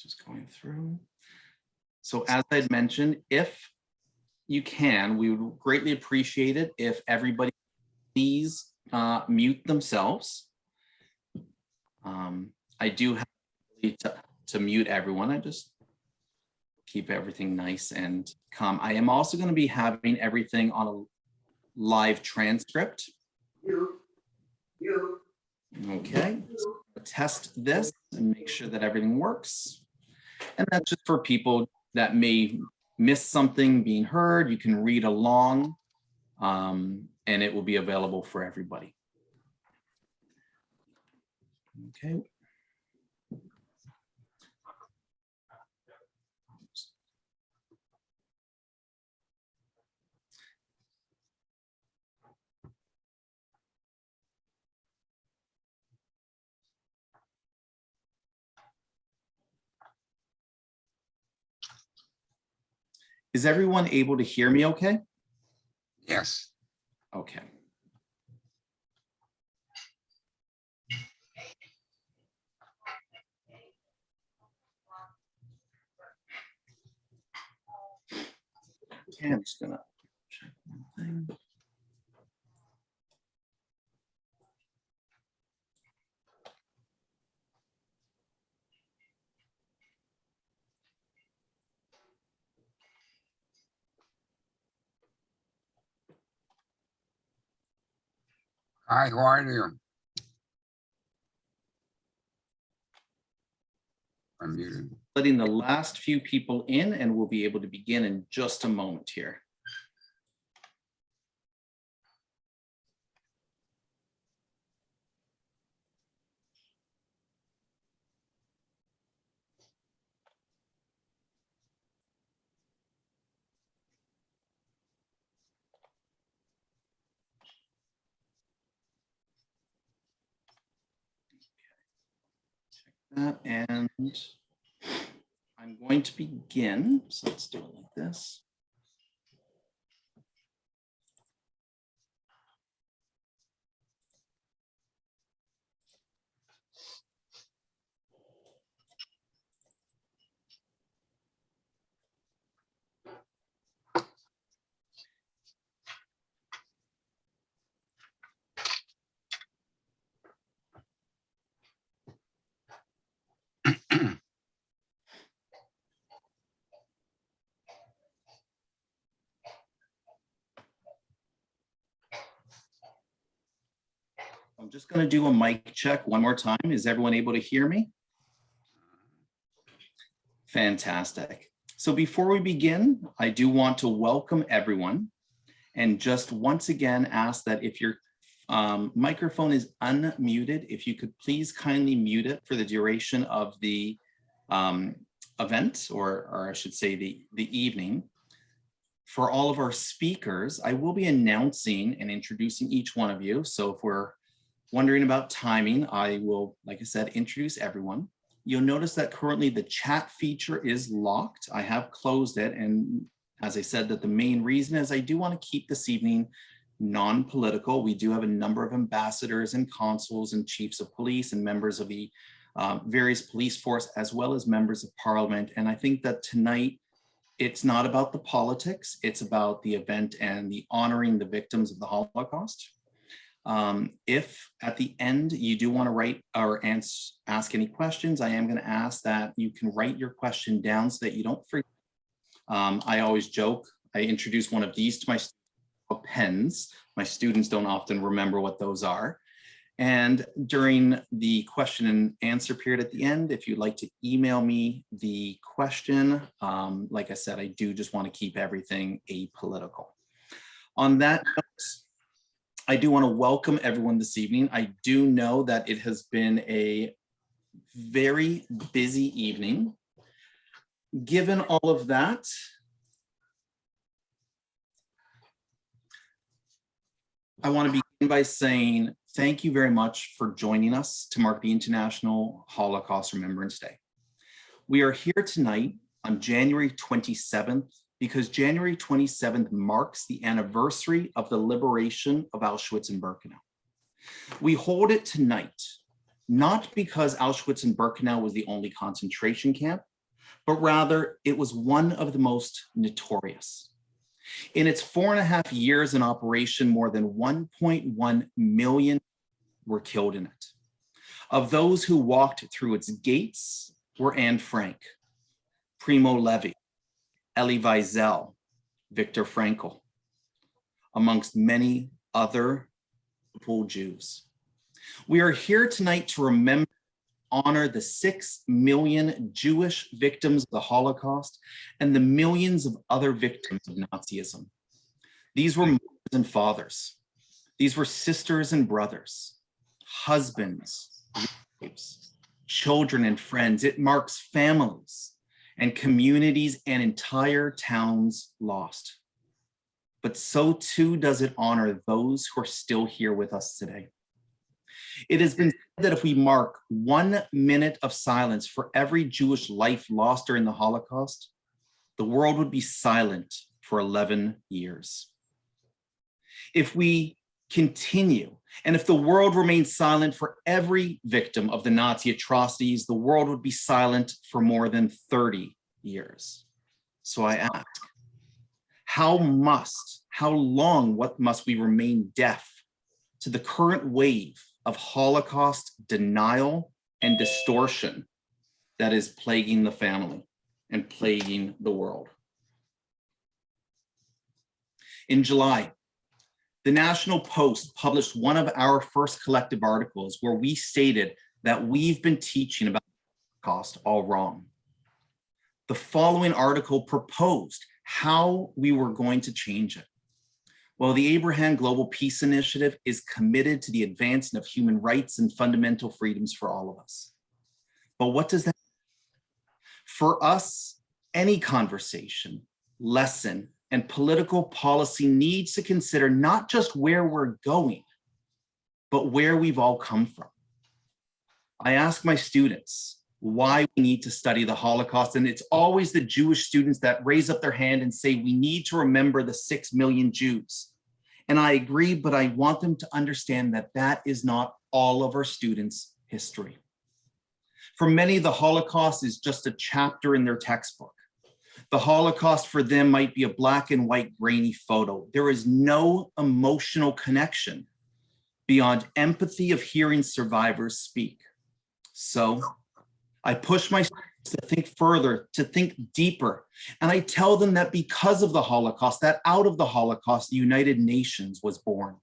Just going through. So as I'd mentioned, if you can, we would greatly appreciate it if everybody please mute themselves. I do have to mute everyone. I just keep everything nice and calm. I am also going to be having everything on a live transcript. Okay, so test this and make sure that everything works. And that's just for people that may miss something being heard. You can read along and it will be available for everybody. Okay. Is everyone able to hear me okay? Yes. Okay. Okay, I'm just gonna check one thing. Hi, how are you? I'm muted. Letting the last few people in, and we'll be able to begin in just a moment here. That, and I'm going to begin. So let's do it like this. I'm just going to do a mic check one more time. Is everyone able to hear me? Fantastic. So before we begin, I do want to welcome everyone and just once again ask that if your microphone is unmuted, if you could please kindly mute it for the duration of the event, or I should say the evening. For all of our speakers, I will be announcing and introducing each one of you. So if we're wondering about timing, I will, like I said, introduce everyone. You'll notice that currently the chat feature is locked. I have closed it. And as I said, that the main reason is I do want to keep this evening non-political. We do have a number of ambassadors and consuls and chiefs of police and members of the various police force, as well as members of parliament. And I think that tonight, it's not about the politics, it's about the event and the honoring the victims of the Holocaust. If at the end you do want to write or ask any questions, I am going to ask that you can write your question down so that you don't forget. I always joke, I introduce one of these to my pens. My students don't often remember what those are. And during the question and answer period at the end, if you'd like to email me the question, like I said, I do just want to keep everything apolitical. On that note, I do want to welcome everyone this evening. I do know that it has been a very busy evening. Given all of that, I want to begin by saying thank you very much for joining us to mark the International Holocaust Remembrance Day. We are here tonight on January 27th because January 27th marks the anniversary of the liberation of Auschwitz and Birkenau. We hold it tonight, not because Auschwitz and Birkenau was the only concentration camp, but rather it was one of the most notorious. In its 4.5 years in operation, more than 1.1 million were killed in it. Of those who walked through its gates were Anne Frank, Primo Levi, Elie Wiesel, Viktor Frankl, amongst many other Jews. We are here tonight to remember, honor the 6 million Jewish victims of the Holocaust and the millions of other victims of Nazism. These were mothers and fathers. These were sisters and brothers, husbands, wives, children and friends. It marks families and communities and entire towns lost. But so too does it honor those who are still here with us today. It has been said that if we mark 1 minute of silence for every Jewish life lost during the Holocaust, the world would be silent for 11 years. If we continue, and if the world remains silent for every victim of the Nazi atrocities, the world would be silent for more than 30 years. So I ask, how long, what must we remain deaf to the current wave of Holocaust denial and distortion that is plaguing the family and plaguing the world? In July, the National Post published one of our first collective articles where we stated that we've been teaching about the Holocaust all wrong. The following article proposed how we were going to change it. Well, the Abraham Global Peace Initiative is committed to the advancement of human rights and fundamental freedoms for all of us. But what does that mean? For us, any conversation, lesson, and political policy needs to consider not just where we're going, but where we've all come from. I ask my students why we need to study the Holocaust, and it's always the Jewish students that raise up their hand and say, we need to remember the 6 million Jews. And I agree, but I want them to understand that that is not all of our students' history. For many, the Holocaust is just a chapter in their textbook. The Holocaust for them might be a black and white grainy photo. There is no emotional connection beyond empathy of hearing survivors speak. So I push my students to think further, to think deeper. And I tell them that because of the Holocaust, that out of the Holocaust, the United Nations was born.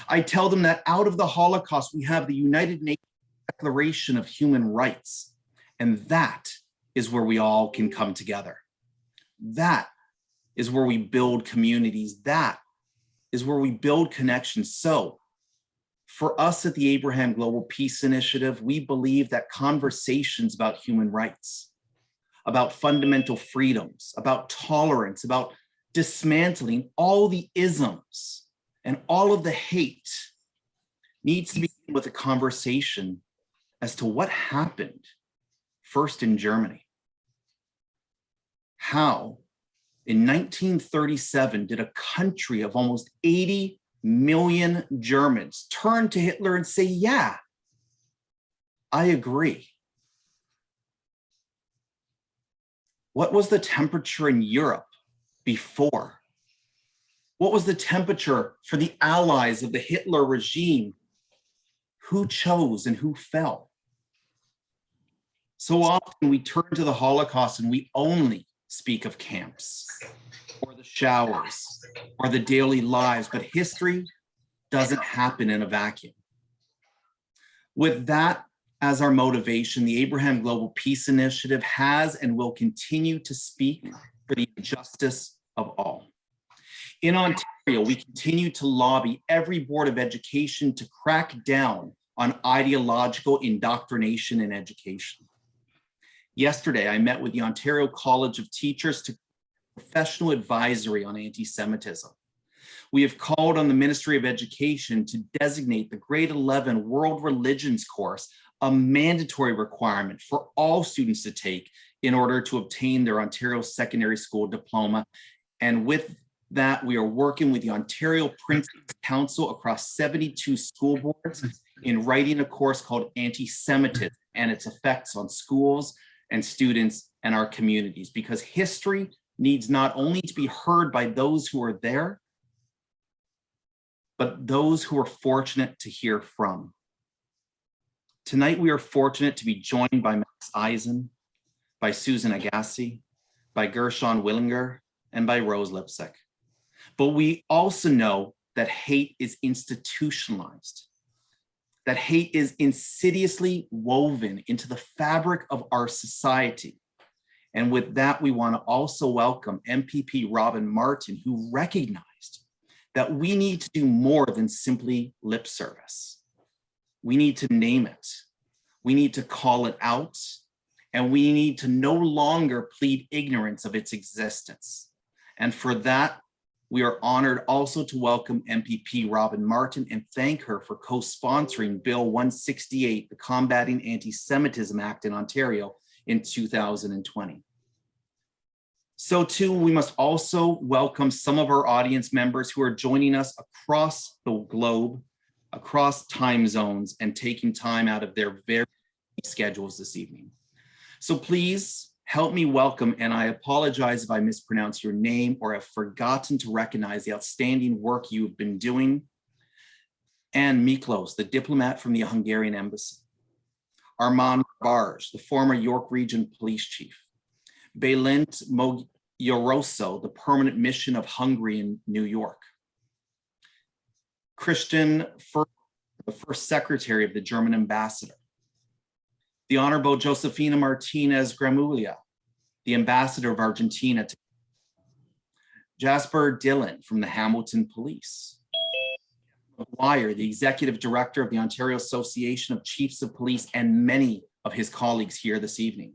I tell them that out of the Holocaust, we have the United Nations Declaration of Human Rights. And that is where we all can come together. That is where we build communities. That is where we build connections. So for us at the Abraham Global Peace Initiative, we believe that conversations about human rights, about fundamental freedoms, about tolerance, about dismantling all the isms and all of the hate needs to begin with a conversation as to what happened first in Germany. How in 1937 did a country of almost 80 million Germans turn to Hitler and say, yeah, I agree? What was the temperature in Europe before? What was the temperature for the allies of the Hitler regime? Who chose and who fell? So often we turn to the Holocaust and we only speak of camps or the showers or the daily lives, but history doesn't happen in a vacuum. With that as our motivation, the Abraham Global Peace Initiative has and will continue to speak for the justice of all. In Ontario, we continue to lobby every Board of Education to crack down on ideological indoctrination in education. Yesterday, I met with the Ontario College of Teachers to professional advisory on anti-Semitism. We have called on the Ministry of Education to designate the grade 11 World Religions course a mandatory requirement for all students to take in order to obtain their Ontario Secondary School diploma. And with that, we are working with the Ontario Principals Council across 72 school boards in writing a course called Anti-Semitism and its effects on schools and students and our communities, because history needs not only to be heard by those who are there, but those who are fortunate to hear from. Tonight, we are fortunate to be joined by Max Eisen, by Susan Agassi, by Gershon Willinger, and by Rose Lipsick. But we also know that hate is institutionalized, that hate is insidiously woven into the fabric of our society. And with that, we want to also welcome MPP Robin Martin, who recognized that we need to do more than simply lip service. We need to name it. We need to call it out, and we need to no longer plead ignorance of its existence. And for that, we are honored also to welcome MPP Robin Martin and thank her for co-sponsoring Bill 168, the Combating Anti-Semitism Act in Ontario in 2020. So too, we must also welcome some of our audience members who are joining us across the globe, across time zones, and taking time out of their very schedules this evening. So please help me welcome, and I apologize if I mispronounce your name or have forgotten to recognize the outstanding work you've been doing, and Miklos, the diplomat from the Hungarian embassy, Armand Barge, the former York Region Police Chief, Belint Mogyorossi, the permanent mission of Hungary in New York, Christian Fur, the first secretary of the German ambassador, the Honorable Josefina Martinez Gramulia, the ambassador of Argentina, Jasper Dillon from the Hamilton Police, McGuire, the executive director of the Ontario Association of Chiefs of Police, and many of his colleagues here this evening.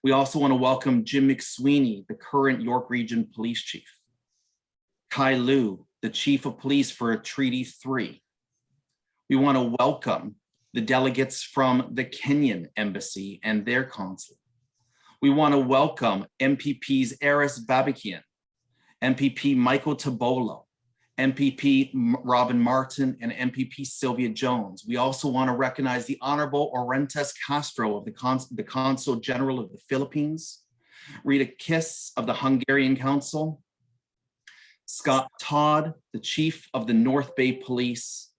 We also want to welcome Jim McSweeney, the current York Region Police Chief, Kai Liu, the Chief of Police for Treaty 3. We want to welcome the delegates from the Kenyan Embassy and their consul. We want to welcome MPPs Eris Babikian, MPP Michael Tabolo, MPP Robin Martin, and MPP Sylvia Jones. We also want to recognize the Honorable Orestes Castro of the Consul General of the Philippines, Rita Kiss of the Hungarian Council, Scott Todd, the Chief of the North Bay Police,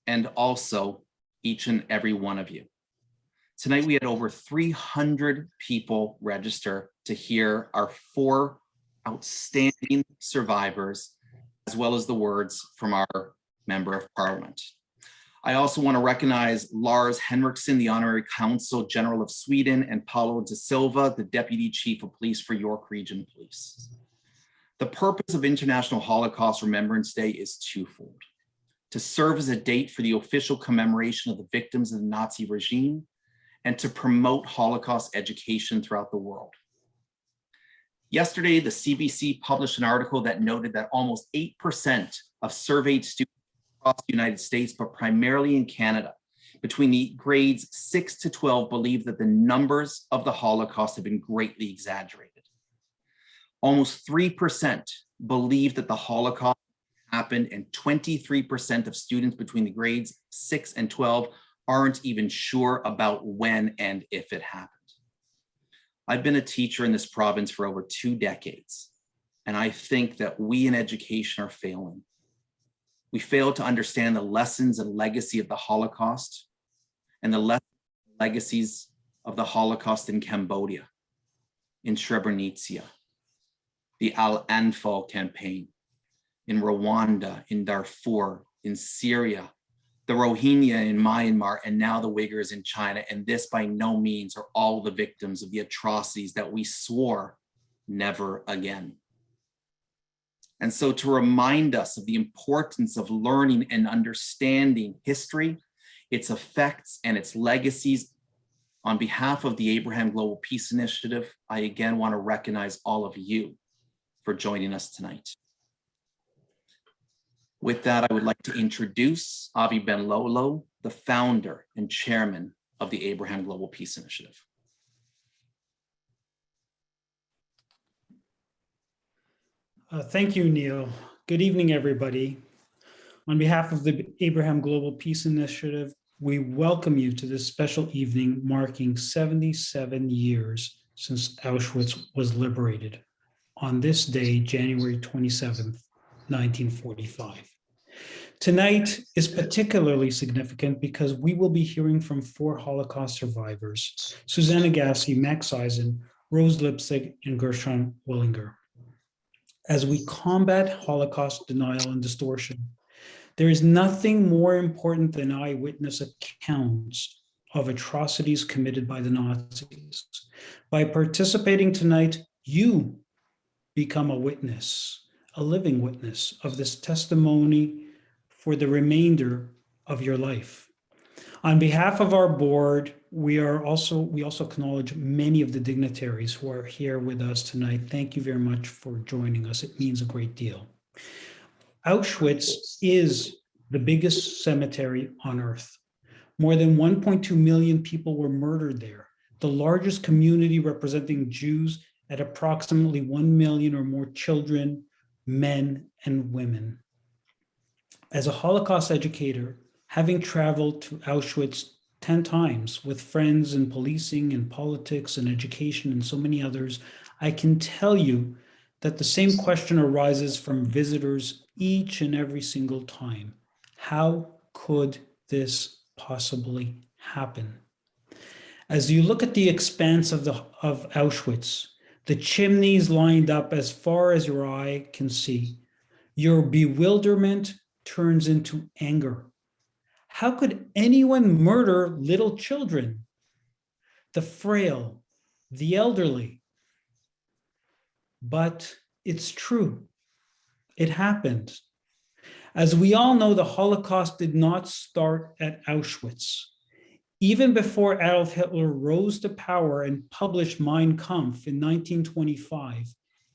and also each and every one of you. Tonight, we had over 300 people register to hear our 4 outstanding survivors, as well as the words from our Member of Parliament. I also want to recognize Lars Henriksson, the Honorary Consul General of Sweden, and Paulo de Silva, the Deputy Chief of Police for York Region Police. The purpose of International Holocaust Remembrance Day is twofold: to serve as a date for the official commemoration of the victims of the Nazi regime, and to promote Holocaust education throughout the world. Yesterday, the CBC published an article that noted that almost 8% of surveyed students across the United States, but primarily in Canada, between the grades 6 to 12, believe that the numbers of the Holocaust have been greatly exaggerated. Almost 3% believe that the Holocaust happened, and 23% of students between the grades 6 and 12 aren't even sure about when and if it happened. I've been a teacher in this province for over 2 decades, and I think that we in education are failing. We fail to understand the lessons and legacy of the Holocaust and the legacies of the Holocaust in Cambodia, in Srebrenica, the Al-Anfal campaign, in Rwanda, in Darfur, in Syria, the Rohingya in Myanmar, and now the Uyghurs in China. And this by no means are all the victims of the atrocities that we swore never again. And so to remind us of the importance of learning and understanding history, its effects and its legacies, on behalf of the Abraham Global Peace Initiative, I again want to recognize all of you for joining us tonight. With that, I would like to introduce Avi Ben-Lolo, the founder and chairman of the Abraham Global Peace Initiative. Thank you, Neil. Good evening, everybody. On behalf of the Abraham Global Peace Initiative, we welcome you to this special evening marking 77 years since Auschwitz was liberated on this day, January 27th, 1945. Tonight is particularly significant because we will be hearing from 4 Holocaust survivors, Susanna Gassi, Max Eisen, Rose Lipsig, and Gershon Willinger. As we combat Holocaust denial and distortion, there is nothing more important than eyewitness accounts of atrocities committed by the Nazis. By participating tonight, you become a witness, a living witness of this testimony for the remainder of your life. On behalf of our board, we also acknowledge many of the dignitaries who are here with us tonight. Thank you very much for joining us. It means a great deal. Auschwitz is the biggest cemetery on earth. More than 1.2 million people were murdered there, the largest community representing Jews at approximately 1 million or more children, men, and women. As a Holocaust educator, having traveled to Auschwitz 10 times with friends in policing and politics and education and so many others, I can tell you that the same question arises from visitors each and every single time. How could this possibly happen? As you look at the expanse of Auschwitz, the chimneys lined up as far as your eye can see, your bewilderment turns into anger. How could anyone murder little children, the frail, the elderly? But it's true. It happened. As we all know, the Holocaust did not start at Auschwitz. Even before Adolf Hitler rose to power and published Mein Kampf in 1925,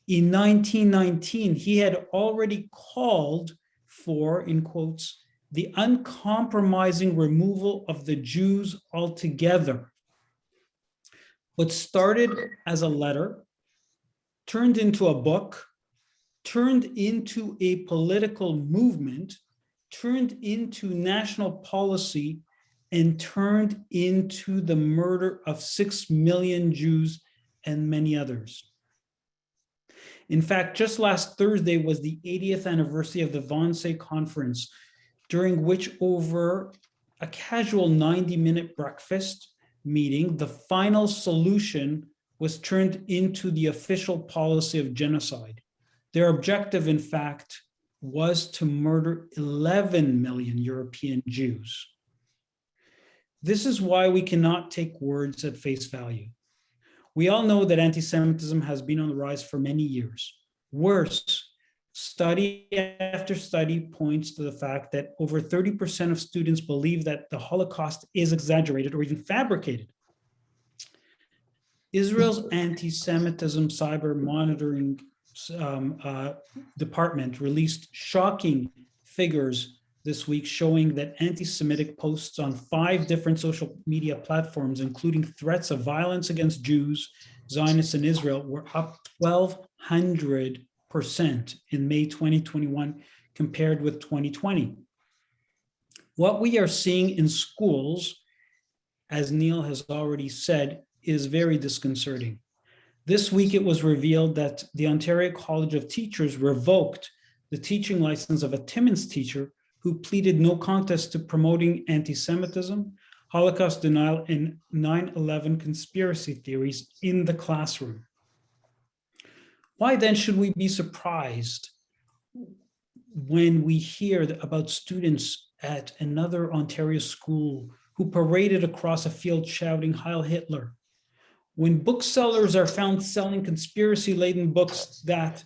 in 1919, he had already called for, in quotes, the uncompromising removal of the Jews altogether. What started as a letter turned into a book, turned into a political movement, turned into national policy, and turned into the murder of 6 million Jews and many others. In fact, just last Thursday was the 80th anniversary of the Wannsee Conference, during which over a casual 90-minute breakfast meeting, the final solution was turned into the official policy of genocide. Their objective, in fact, was to murder 11 million European Jews. This is why we cannot take words at face value. We all know that anti-Semitism has been on the rise for many years. Worse, study after study points to the fact that over 30% of students believe that the Holocaust is exaggerated or even fabricated. Israel's anti-Semitism cyber monitoring department released shocking figures this week showing that anti-Semitic posts on 5 different social media platforms, including threats of violence against Jews, Zionists, and Israel, were up 1,200% in May 2021 compared with 2020. What we are seeing in schools, as Neil has already said, is very disconcerting. This week, it was revealed that the Ontario College of Teachers revoked the teaching license of a Timmins teacher who pleaded no contest to promoting anti-Semitism, Holocaust denial, and 9/11 conspiracy theories in the classroom. Why then should we be surprised when we hear about students at another Ontario school who paraded across a field shouting Heil Hitler? When booksellers are found selling conspiracy-laden books that,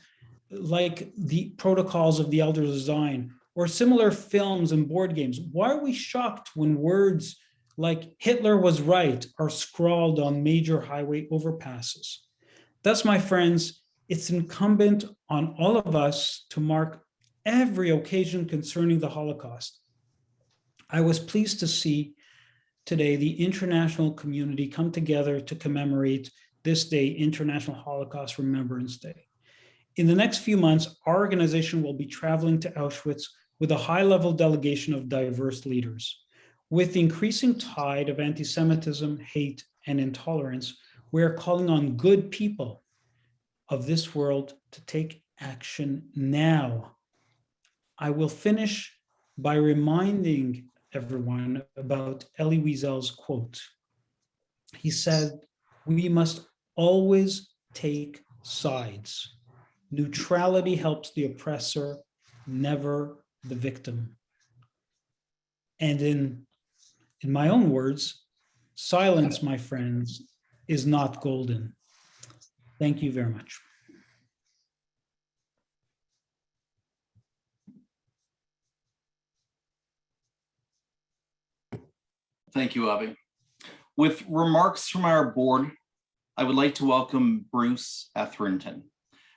like the Protocols of the Elders of Zion, or similar films and board games, why are we shocked when words like Hitler was right are scrawled on major highway overpasses? Thus, my friends, it's incumbent on all of us to mark every occasion concerning the Holocaust. I was pleased to see today the international community come together to commemorate this day, International Holocaust Remembrance Day. In the next few months, our organization will be traveling to Auschwitz with a high-level delegation of diverse leaders. With the increasing tide of anti-Semitism, hate, and intolerance, We are calling on good people of this world to take action now. I will finish by reminding everyone about Elie Wiesel's quote. He said, "We must always take sides. Neutrality helps the oppressor, never the victim." And in my own words, silence, my friends, is not golden. Thank you very much. Thank you, Avi. With remarks from our board, I would like to welcome Bruce Etherington.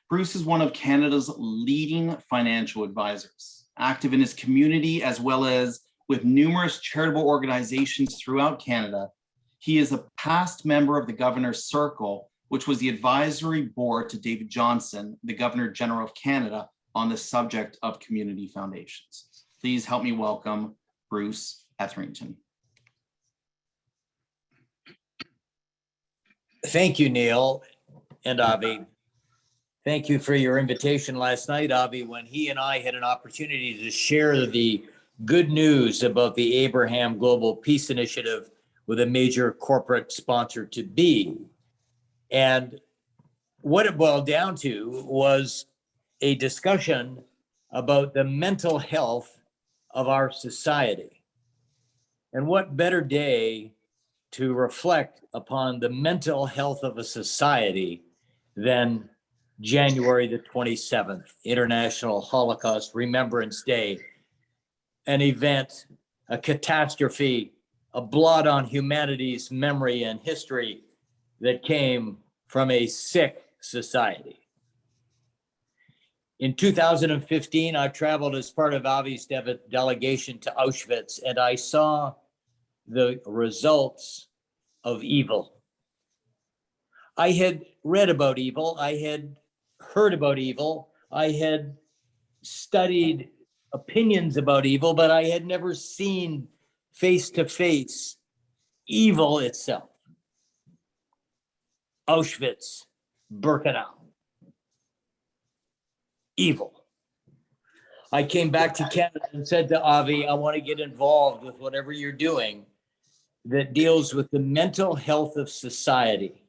Bruce is one of Canada's leading financial advisors, active in his community as well as with numerous charitable organizations throughout Canada. He is a past member of the Governor's Circle, which was the advisory board to David Johnston, the Governor General of Canada, on the subject of community foundations. Please help me welcome Bruce Etherington. Thank you, Neil and Avi. Thank you for your invitation last night, Avi, when he and I had an opportunity to share the good news about the Abraham Global Peace Initiative with a major corporate sponsor to be. And what it boiled down to was a discussion about the mental health of our society. And what better day to reflect upon the mental health of a society than January the 27th, International Holocaust Remembrance Day, an event, a catastrophe, a blot on humanity's memory and history that came from a sick society. In 2015, I traveled as part of Avi's delegation to Auschwitz, and I saw the results of evil. I had read about evil, I had heard about evil, I had studied opinions about evil, but I had never seen face to face evil itself. Auschwitz, Birkenau, evil. I came back to Canada and said to Avi, I want to get involved with whatever you're doing that deals with the mental health of society.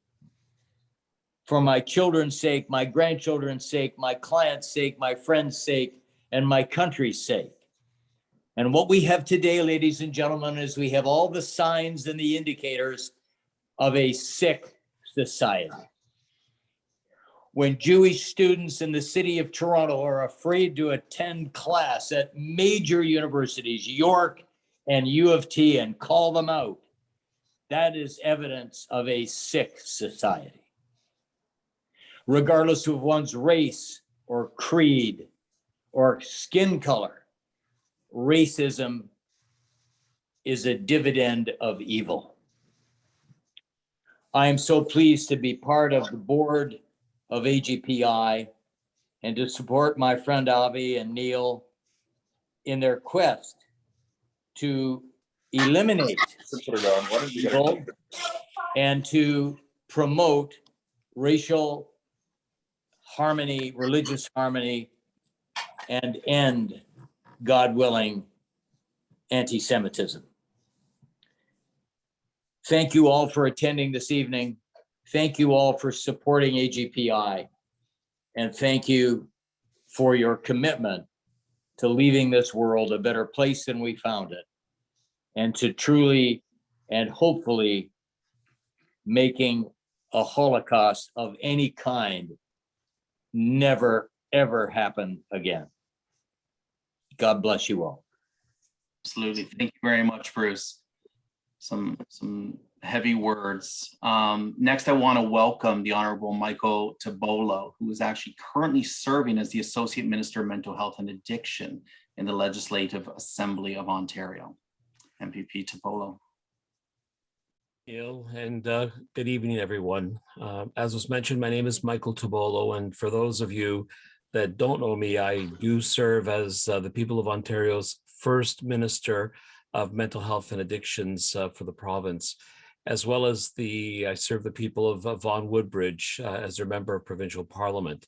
For my children's sake, my grandchildren's sake, my clients' sake, my friends' sake, and my country's sake. And what we have today, ladies and gentlemen, is we have all the signs and the indicators of a sick society. When Jewish students in the city of Toronto are afraid to attend class at major universities, York and U of T, and call them out, that is evidence of a sick society. Regardless of one's race or creed or skin color, racism is a dividend of evil. I am so pleased to be part of the board of AGPI and to support my friend Avi and Neil in their quest to eliminate evil and to promote racial harmony, religious harmony, and end, God willing, anti-Semitism. Thank you all for attending this evening. Thank you all for supporting AGPI. And thank you for your commitment to leaving this world a better place than we found it, and to truly and hopefully making a Holocaust of any kind never, ever happen again. God bless you all. Absolutely. Thank you very much, Bruce. Some heavy words. Next, I want to welcome the Honorable Michael Tobolo, who is actually currently serving as the Associate Minister of Mental Health and Addiction in the Legislative Assembly of Ontario. MPP Tobolo. And good evening, everyone. As was mentioned, my name is Michael Tobolo, and for those of you that don't know me, I do serve as the people of Ontario's first Minister of Mental Health and Addictions for the province. as well as I serve the people of Vaughan Woodbridge as their member of provincial parliament.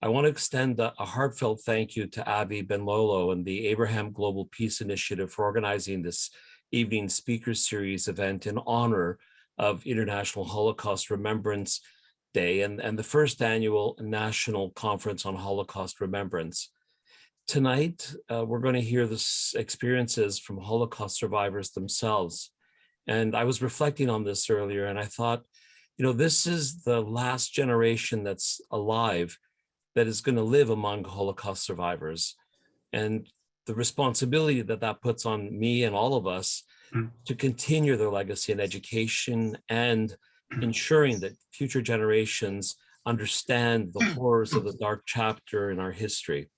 I want to extend a heartfelt thank you to Avi Ben-Lolo and the Abraham Global Peace Initiative for organizing this evening speaker series event in honor of International Holocaust Remembrance Day and the first annual National Conference on Holocaust Remembrance. Tonight, we're going to hear the experiences from Holocaust survivors themselves. And I was reflecting on this earlier, and I thought, this is the last generation that's alive that is going to live among Holocaust survivors. And the responsibility that puts on me and all of us to continue their legacy in education and ensuring that future generations understand the horrors of the dark chapter in our history.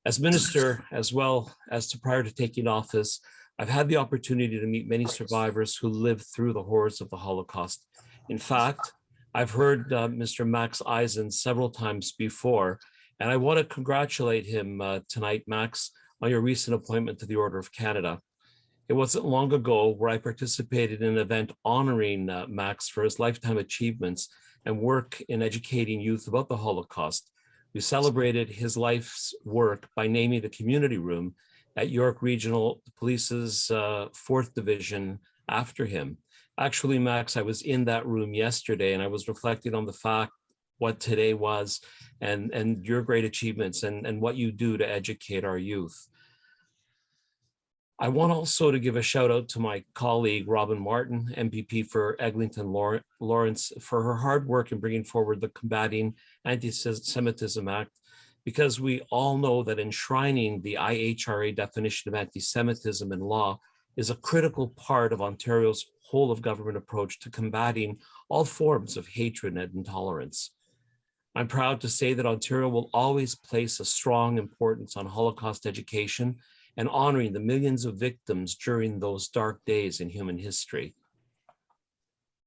As minister, as well as prior to taking office, I've had the opportunity to meet many survivors who lived through the horrors of the Holocaust. In fact, I've heard Mr. Max Eisen several times before, and I want to congratulate him tonight, Max, on your recent appointment to the Order of Canada. It wasn't long ago where I participated in an event honoring Max for his lifetime achievements and work in educating youth about the Holocaust. We celebrated his life's work by naming the community room at York Regional Police's 4th Division after him. Actually, Max, I was in that room yesterday and I was reflecting on the fact what today was and your great achievements and what you do to educate our youth. I want also to give a shout out to my colleague, Robin Martin, MPP for Eglinton Lawrence, for her hard work in bringing forward the Combating Anti-Semitism Act, because we all know that enshrining the IHRA definition of anti-Semitism in law is a critical part of Ontario's whole of government approach to combating all forms of hatred and intolerance. I'm proud to say that Ontario will always place a strong importance on Holocaust education and honoring the millions of victims during those dark days in human history.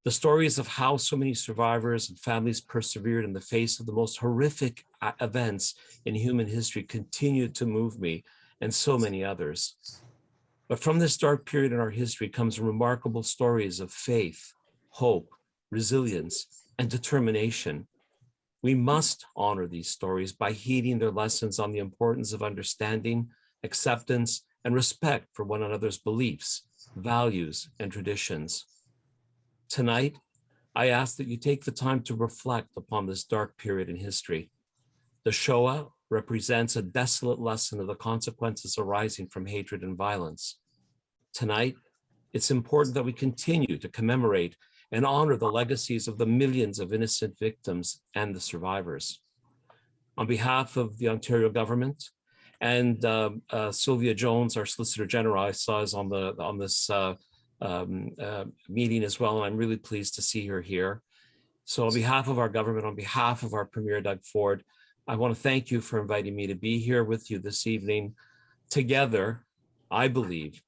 The stories of how so many survivors and families persevered in the face of the most horrific events in human history continue to move me and so many others. But from this dark period in our history comes remarkable stories of faith, hope, resilience, and determination. We must honor these stories by heeding their lessons on the importance of understanding, acceptance, and respect for one another's beliefs, values, and traditions. Tonight, I ask that you take the time to reflect upon this dark period in history. The Shoah represents a desolate lesson of the consequences arising from hatred and violence. Tonight, it's important that we continue to commemorate and honor the legacies of the millions of innocent victims and the survivors. On behalf of the Ontario government, and Sylvia Jones, our Solicitor General, I saw is on this meeting as well, and I'm really pleased to see her here. So on behalf of our government, on behalf of our Premier Doug Ford, I want to thank you for inviting me to be here with you this evening. Together, I believe,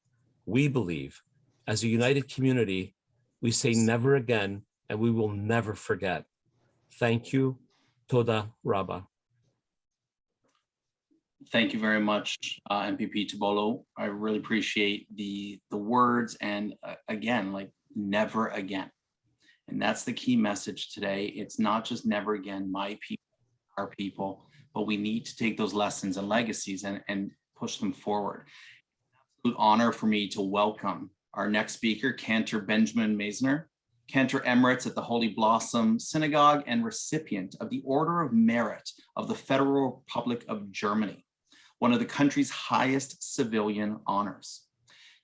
we believe, as a united community, we say never again, and we will never forget. Thank you. Toda Rabba. Thank you very much, MPP Tobolo. I really appreciate the words, and again, like never again. And that's the key message today. It's not just never again, my people, our people, but we need to take those lessons and legacies and push them forward. Absolute honor for me to welcome our next speaker, Cantor Benjamin Meisner, Cantor Emeritus at the Holy Blossom Synagogue and recipient of the Order of Merit of the Federal Republic of Germany, one of the country's highest civilian honors.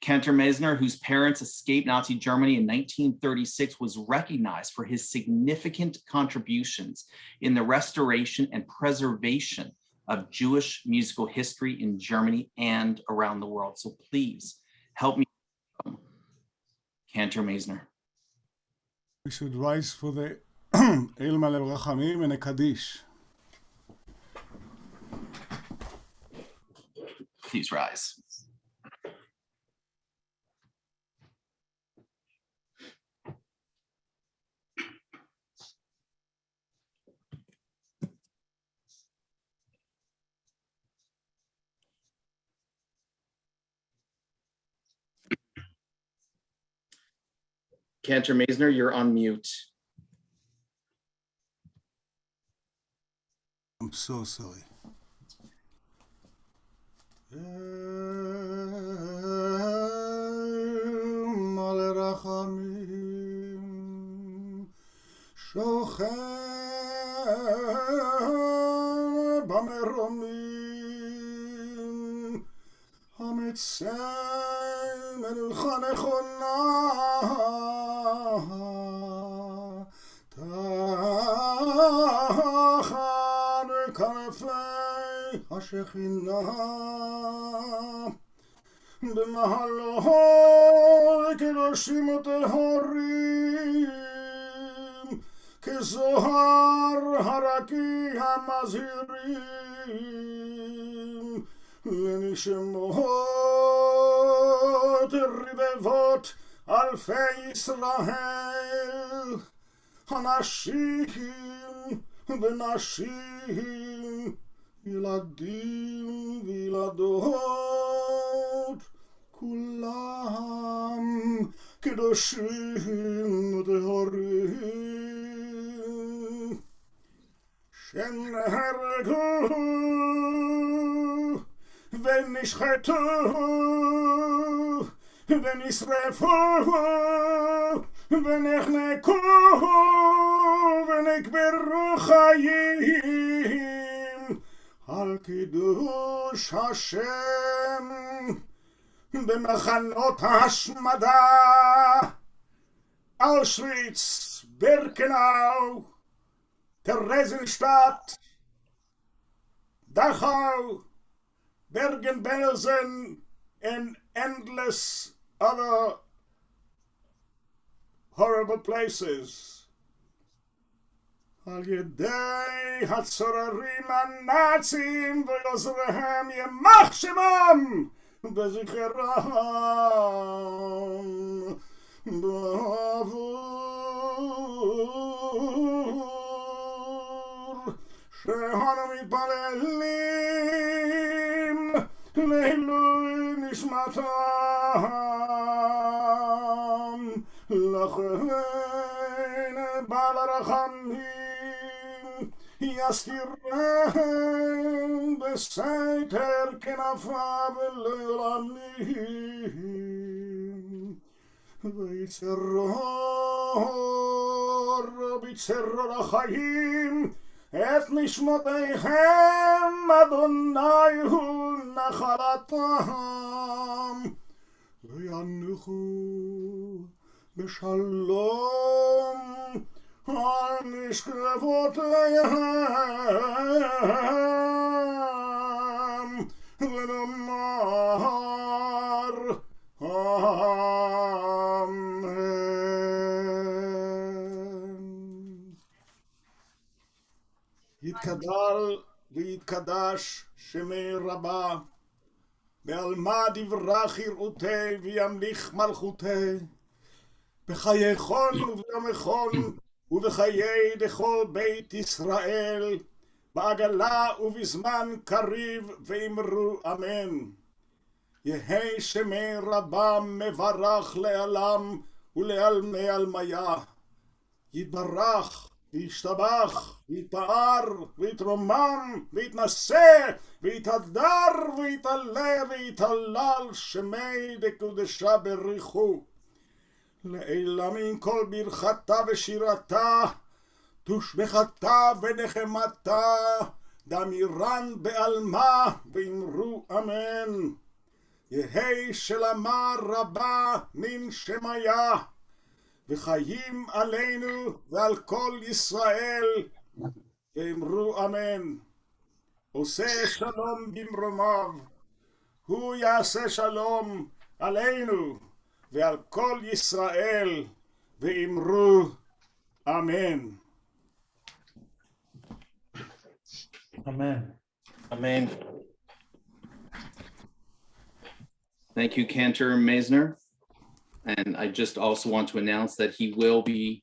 Cantor Meisner, whose parents escaped Nazi Germany in 1936, was recognized for his significant contributions in the restoration and preservation of Jewish musical history in Germany and around the world. So please help me, Cantor Meisner. We should rise for the El Malel Rachamim and a Kaddish. Please rise. Cantor Maisner, you're on mute. I'm so sorry. מלא רחמים, שוכן במרומים, המצא מנוחה נכונה, תחת כנפי השכינה, במהלו קדושים וטהורים, כזוהר הרקי המזהירים, לנשמות רבבות אלפי ישראל, אנשים ונשים, ילדים וילדות, כולם קדושים וטהורים, שנהרגו ונשחטו ונשרפו ונחנקו ונקברו חיים על קידוש השם במחנות ההשמדה, אושוויץ, בירקנאו, טרזינשטט, דכאו, Bergen-Belsen, and endless other horrible places. על ידי הצוררים הנאצים ועוזריהם יימח שמם וזכרם בעבור שאנו מתפללים לעילוי נשמתם, לכן בעל הרחמים יסתירם בסתר כנפיו לעולמים, ויצרור בצרור החיים את נשמותיהם, אדוני הוא נחלתם, וינוחו בשלום על משכבותיהם, ונאמר אמן. יתגדל ויתקדש שמי רבה, בעלמא דברך יראותי וימליך מלכותי, בחייכון וביומכון ובחיי דכל בית ישראל, בעגלה ובזמן קריב ואמרו אמן. יהי שמי רבה מברך לעלם ולעלמי עלמיה, יתברך וישתבח ויתפאר ויתרומם ויתנשא ויתהדר ויתעלה ויתהלל שמי דקודשה בריחו, לעילמים כל ברכתה ושירתה, תושבחתה ונחמתה, דמירן בעלמה ואמרו אמן. יהי שלמה רבה מן שמיה, וחיים עלינו ועל כל ישראל, ואמרו אמן. עושה שלום במרומיו, הוא יעשה שלום עלינו ועל כל ישראל, ואמרו אמן. Amen. Amen. Thank you, Cantor Maisner. And I just also want to announce that he will be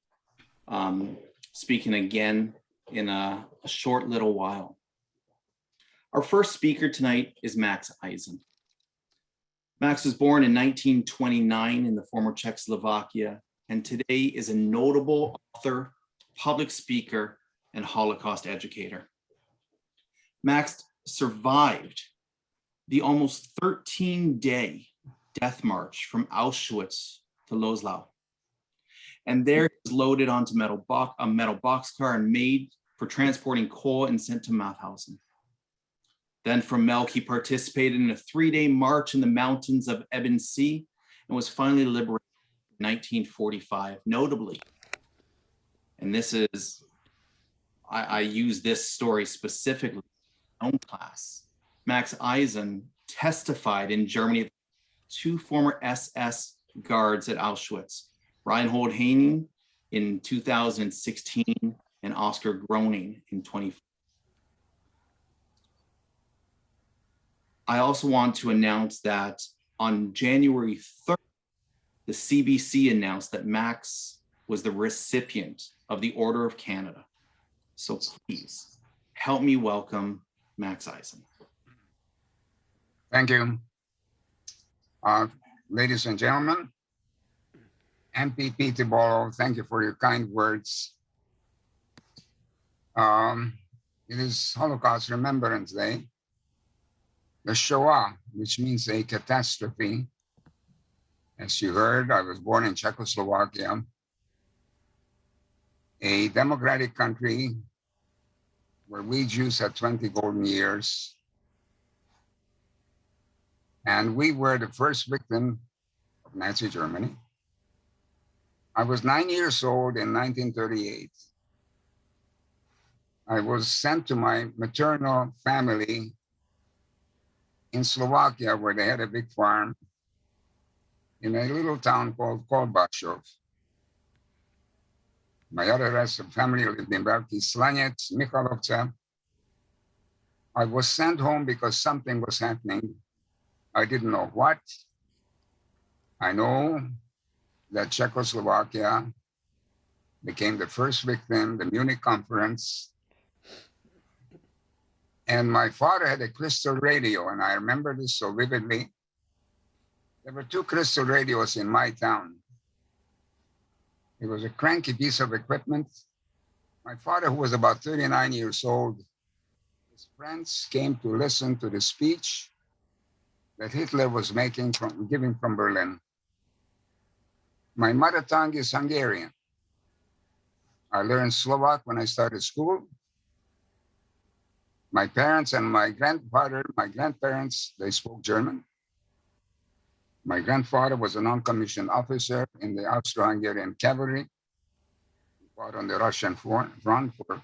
speaking again in a short little while. Our first speaker tonight is Max Eisen. Max was born in 1929 in the former Czechoslovakia and today is a notable author, public speaker, and Holocaust educator. Max survived the almost 13-day death march from Auschwitz to Loslau. And there he was loaded onto a metal boxcar and made for transporting coal and sent to Mauthausen. Then from Melk, he participated in a 3-day march in the mountains of Ebensee and was finally liberated in 1945, notably. And this is, I use this story specifically in my own class. Max Eisen testified in Germany, 2 former SS guards at Auschwitz, Reinhold Heining in 2016 and Oscar Groening in 2014. I also want to announce that on January 3rd, the CBC announced that Max was the recipient of the Order of Canada. So please help me welcome Max Eisen. Thank you. Ladies and gentlemen, MPP Tibolo, thank you for your kind words. It is Holocaust Remembrance Day. The Shoah, which means a catastrophe. As you heard, I was born in Czechoslovakia, a democratic country where we Jews had 20 golden years. And we were the first victim of Nazi Germany. I was 9 years old in 1938. I was sent to my maternal family in Slovakia, where they had a big farm in a little town called Kolbachov. My other rest of family lived in Velký Slanec, Michalovce. I was sent home because something was happening. I didn't know what. I know that Czechoslovakia became the first victim, the Munich conference. And my father had a crystal radio, and I remember this so vividly. There were 2 crystal radios in my town. It was a cranky piece of equipment. My father, who was about 39 years old, his friends came to listen to the speech that Hitler was giving from Berlin. My mother tongue is Hungarian. I learned Slovak when I started school. My parents and my grandparents, they spoke German. My grandfather was a non-commissioned officer in the Austro-Hungarian cavalry. He fought on the Russian front for,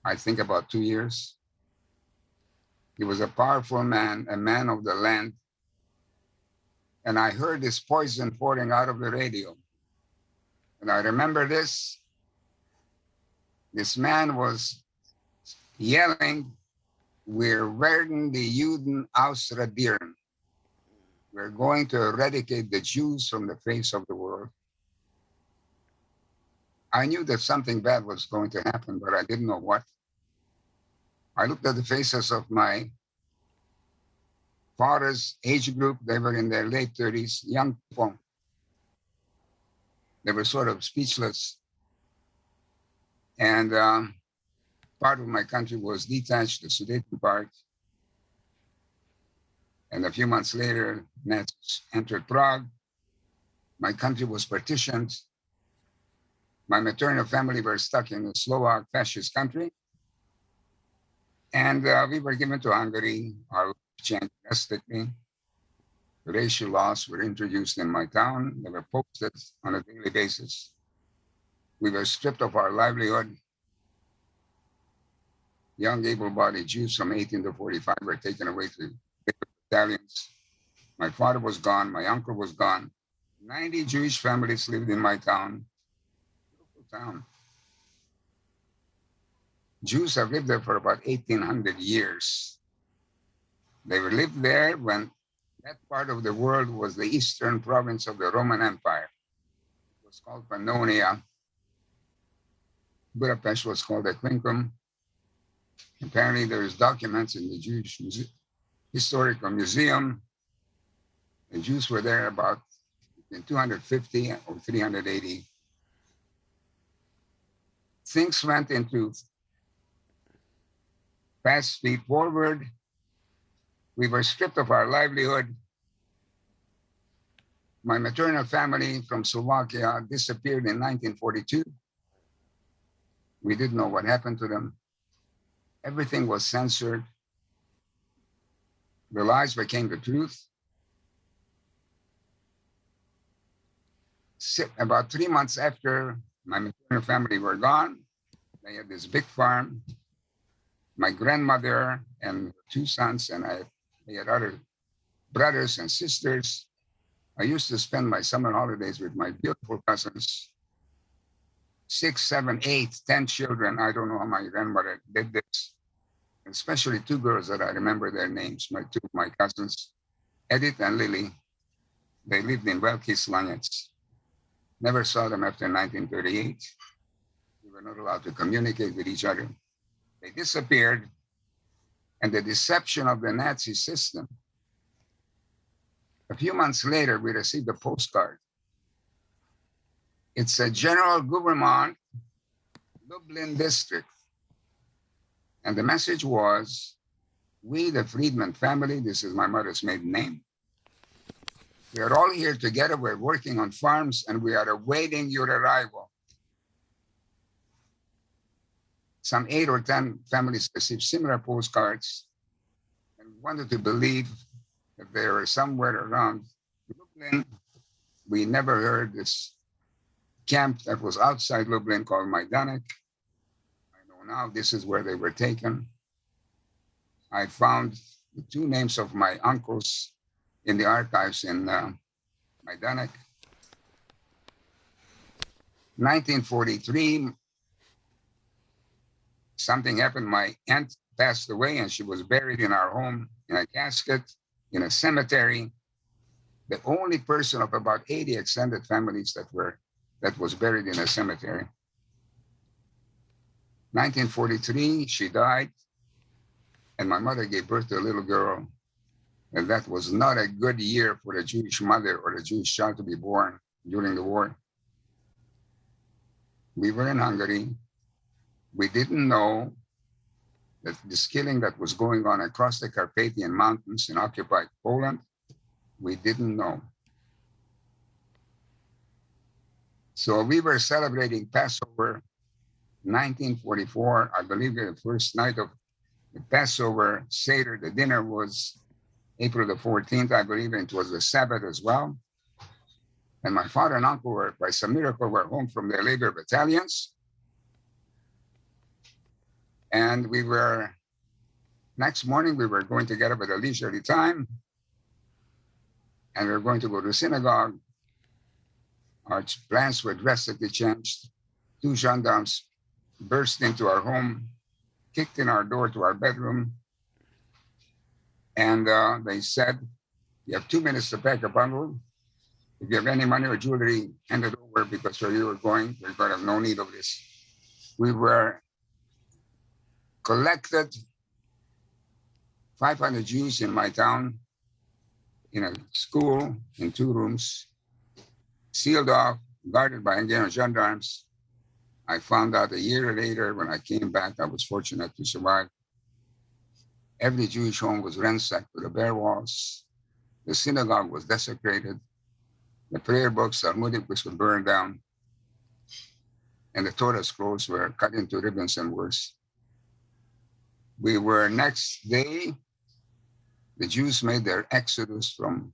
I think, about 2 years. He was a powerful man, a man of the land. And I heard this poison pouring out of the radio. And I remember this. This man was yelling, "Wir werden die Juden ausradieren." We're going to eradicate the Jews from the face of the world. I knew that something bad was going to happen, but I didn't know what. I looked at the faces of my father's age group. They were in their late 30s, young people. They were sort of speechless. And part of my country was detached, the Sudeten part. And a few months later, Nazis entered Prague. My country was partitioned. My maternal family were stuck in a Slovak fascist country. And we were given to Hungary. Our life changed drastically. Racial laws were introduced in my town. They were posted on a daily basis. We were stripped of our livelihood. Young able-bodied Jews from 18 to 45 were taken away to battalions. My father was gone. My uncle was gone. 90 Jewish families lived in my town. Beautiful town. Jews have lived there for about 1,800 years. They were lived there when that part of the world was the eastern province of the Roman Empire. It was called Pannonia. Budapest was called Aquincum. Apparently there's documents in the Jewish Historical Museum. The Jews were there about in 250 or 380. Things went into fast speed forward. We were stripped of our livelihood. My maternal family from Slovakia disappeared in 1942. We didn't know what happened to them. Everything was censored. The lies became the truth. About 3 months after my maternal family were gone, they had this big farm. My grandmother and 2 sons, and they had other brothers and sisters. I used to spend my summer holidays with my beautiful cousins. 6, 7, 8, 10 children. I don't know how my grandmother did this. Especially 2 girls that I remember their names, my cousins, Edith and Lily. They lived in Welkis, Lanyets. Never saw them after 1938. We were not allowed to communicate with each other. They disappeared, and the deception of the Nazi system. A few months later, we received a postcard. It's a General Government, Lublin District. And the message was, we, the Friedman family, this is my mother's maiden name, we are all here together, we're working on farms, and we are awaiting your arrival. Some 8 or 10 families received similar postcards and wanted to believe that they were somewhere around Lublin. We never heard this camp that was outside Lublin called Majdanek. I know now this is where they were taken. I found the 2 names of my uncles in the archives in Majdanek. 1943, something happened. My aunt passed away and she was buried in our home in a casket in a cemetery. The only person of about 80 extended families that was buried in a cemetery. 1943, she died, and my mother gave birth to a little girl. And that was not a good year for a Jewish mother or a Jewish child to be born during the war. We were in Hungary. We didn't know that this killing that was going on across the Carpathian Mountains in occupied Poland, we didn't know. So we were celebrating Passover 1944. I believe the first night of the Passover Seder, the dinner was April the 14th, I believe, and it was the Sabbath as well. And my father and uncle were, by some miracle, were home from their labor battalions. And next morning, we were going to get up at a leisurely time. And we were going to go to synagogue. Our plans were drastically changed. 2 gendarmes burst into our home, kicked in our door to our bedroom. And they said, you have 2 minutes to pack a bundle. If you have any money or jewelry, hand it over, because where you were going, we're going to have no need of this. We were collected, 500 Jews in my town, in a school, in 2 rooms, sealed off, guarded by Hungarian gendarmes. I found out a year later when I came back, I was fortunate to survive. Every Jewish home was ransacked with the bare walls. The synagogue was desecrated. The prayer books, Talmudic books, were burned down. And the Torah scrolls were cut into ribbons and worse. We were next day, the Jews made their exodus from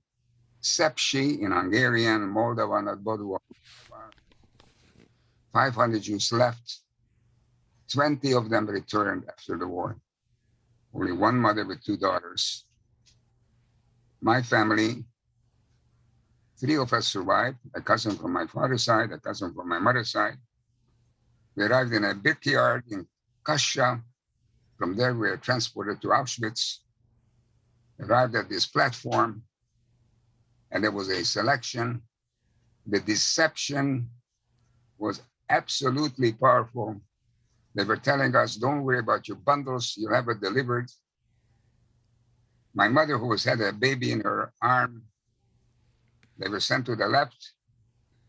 Sepsi in Hungarian, Moldova, and Bodwa. 500 Jews left. 20 of them returned after the war. Only 1 mother with 2 daughters. My family, 3 of us survived, a cousin from my father's side, a cousin from my mother's side. We arrived in a brickyard in Kasia. From there, we were transported to Auschwitz, arrived at this platform, and there was a selection. The deception was absolutely powerful. They were telling us, don't worry about your bundles, you'll have it delivered. My mother, who had a baby in her arm, They were sent to the left.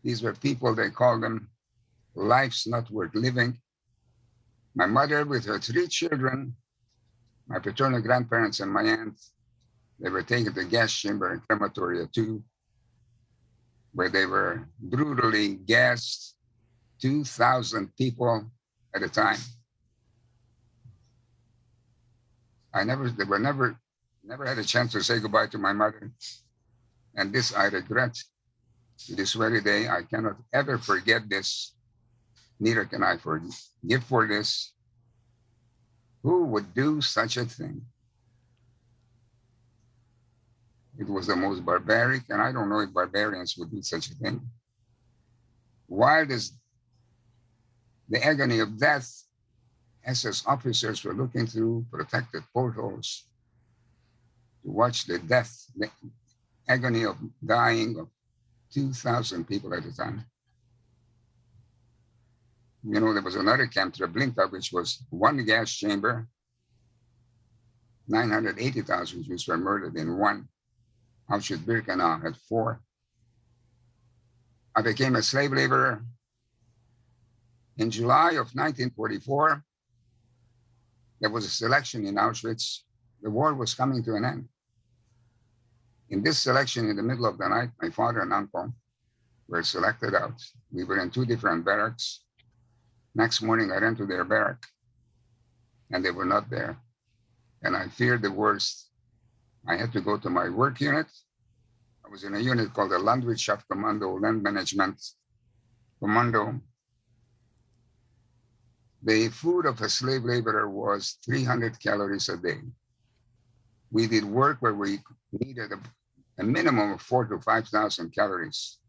These were people, they called them life's not worth living. My mother with her 3 children, my paternal grandparents and my aunt, they were taken to gas chamber in crematoria 2, where they were brutally gassed, 2,000 people at a time. Never had a chance to say goodbye to my mother. And this I regret. To this very day, I cannot ever forget this. Neither can I forgive for this. Who would do such a thing? It was the most barbaric, and I don't know if barbarians would do such a thing. While the agony of death, SS officers were looking through protected portholes to watch the agony of dying of 2,000 people at a time. You know, there was another camp, Treblinka, which was 1 gas chamber. 980,000 Jews were murdered in 1. Auschwitz-Birkenau had 4. I became a slave laborer. In July of 1944, there was a selection in Auschwitz. The war was coming to an end. In this selection, in the middle of the night, my father and uncle were selected out. We were in 2 different barracks. Next morning, I ran to their barrack, and they were not there. And I feared the worst. I had to go to my work unit. I was in a unit called the Landwirtschaft Commando, Land Management Commando. The food of a slave laborer was 300 calories a day. We did work where we needed a minimum of 4,000 to 5,000 calories.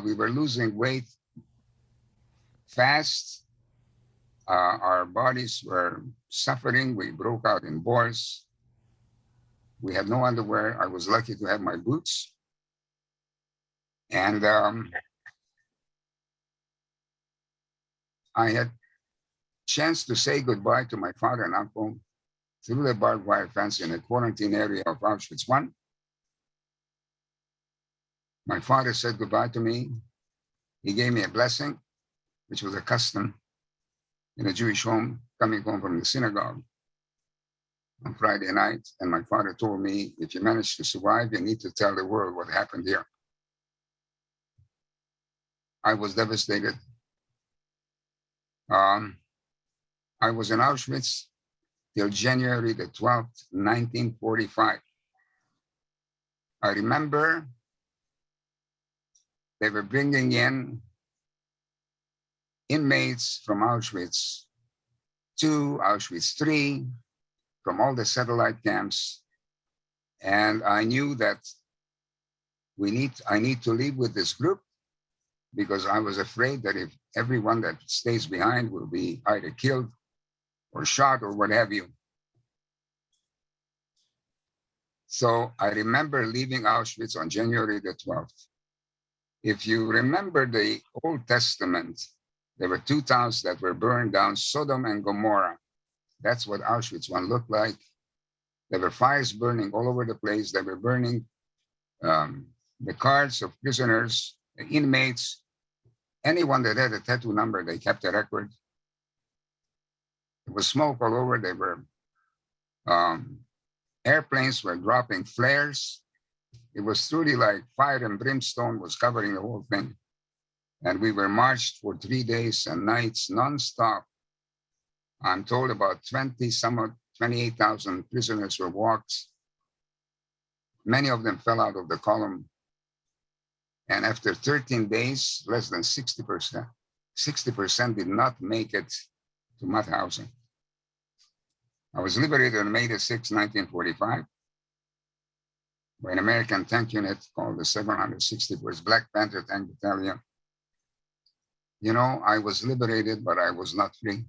We were losing weight fast. Our bodies were suffering. We broke out in boils. We had no underwear. I was lucky to have my boots. And I had chance to say goodbye to my father and uncle through the barbed wire fence in a quarantine area of Auschwitz I. My father said goodbye to me. He gave me a blessing, which was a custom in a Jewish home, coming home from the synagogue on Friday night. And my father told me, if you manage to survive, you need to tell the world what happened here. I was devastated. I was in Auschwitz till January the 12th, 1945. I remember they were bringing in inmates from Auschwitz II, Auschwitz III, from all the satellite camps. And I knew that I need to leave with this group, because I was afraid that if everyone that stays behind will be either killed or shot or what have you. So I remember leaving Auschwitz on January the 12th. If you remember the Old Testament, there were 2 towns that were burned down, Sodom and Gomorrah. That's what Auschwitz I looked like. There were fires burning all over the place. They were burning the cards of prisoners, the inmates. Anyone that had a tattoo number, they kept a record. There was smoke all over. There were airplanes were dropping flares. It was truly like fire and brimstone was covering the whole thing. And we were marched for 3 days and nights nonstop. I'm told about 28,000 prisoners were walked. Many of them fell out of the column. And after 13 days, less than 60% did not make it to Mauthausen. I was liberated on May the 6th, 1945, by an American tank unit called the 761st Black Panther Tank Battalion. You know, I was liberated, but I was not free.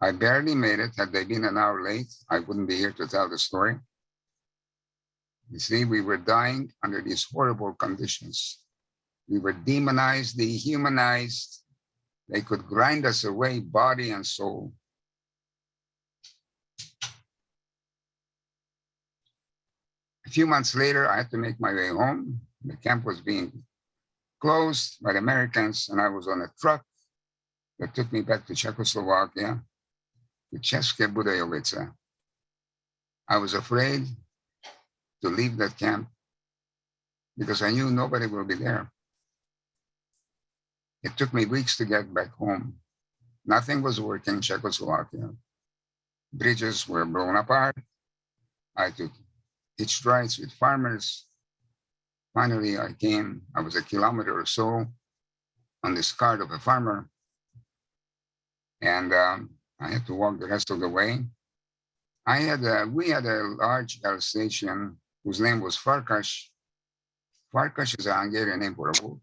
I barely made it. Had they been an hour late, I wouldn't be here to tell the story. You see, we were dying under these horrible conditions. We were demonized, dehumanized. They could grind us away, body and soul. A few months later, I had to make my way home. The camp was being closed by the Americans, and I was on a truck that took me back to Czechoslovakia, to České Budějovice. I was afraid to leave that camp because I knew nobody will be there. It took me weeks to get back home. Nothing was working in Czechoslovakia. Bridges were blown apart. I took hitch rides with farmers. Finally, I was a kilometer or so on this cart of a farmer. And I had to walk the rest of the way. We had a large Alsatian whose name was Farkas. Farkas is a Hungarian name for a wolf.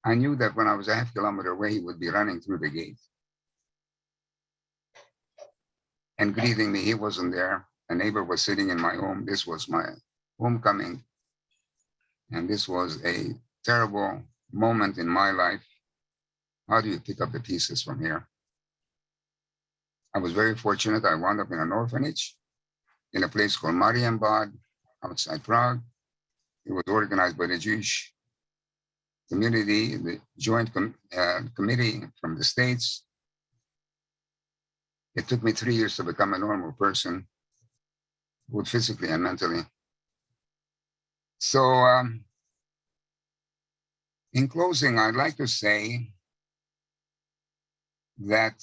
I knew that when I was a half kilometer away, he would be running through the gate and greeting me. He wasn't there. A neighbor was sitting in my home. This was my homecoming. And this was a terrible moment in my life. How do you pick up the pieces from here? I was very fortunate. I wound up in an orphanage in a place called Marienbad outside Prague. It was organized by the Jewish community, the joint committee from the States. It took me 3 years to become a normal person, both physically and mentally. So in closing, I'd like to say that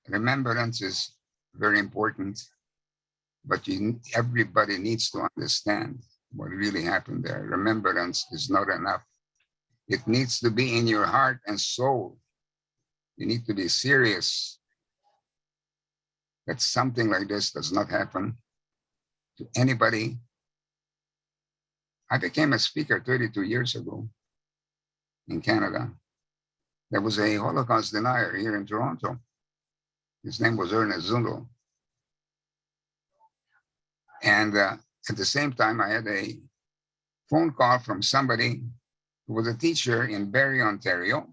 remembrance is very important, but everybody needs to understand what really happened there. Remembrance is not enough. It needs to be in your heart and soul. You need to be serious that something like this does not happen to anybody. I became a speaker 32 years ago in Canada. There was a Holocaust denier here in Toronto. His name was Ernest Zundel. And at the same time, I had a phone call from somebody who was a teacher in Barrie, Ontario.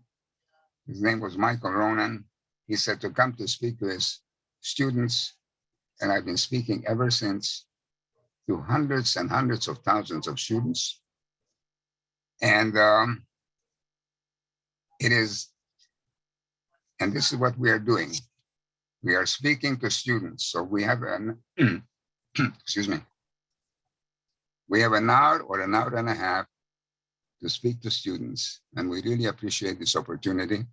His name was Michael Ronan. He said to come to speak to his students. And I've been speaking ever since to hundreds and hundreds of thousands of students. And this is what we are doing. We are speaking to students. So we have excuse me. We have an hour or an hour and a half to speak to students, and we really appreciate this opportunity.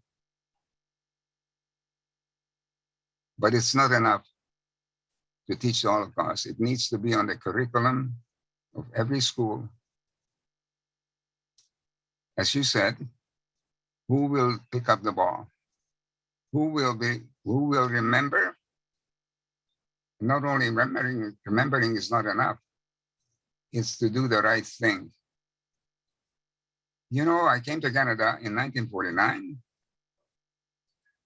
But it's not enough to teach the Holocaust. It needs to be on the curriculum of every school. As you said, who will pick up the ball? Who will remember? Not only remembering is not enough. It's to do the right thing. You know, I came to Canada in 1949.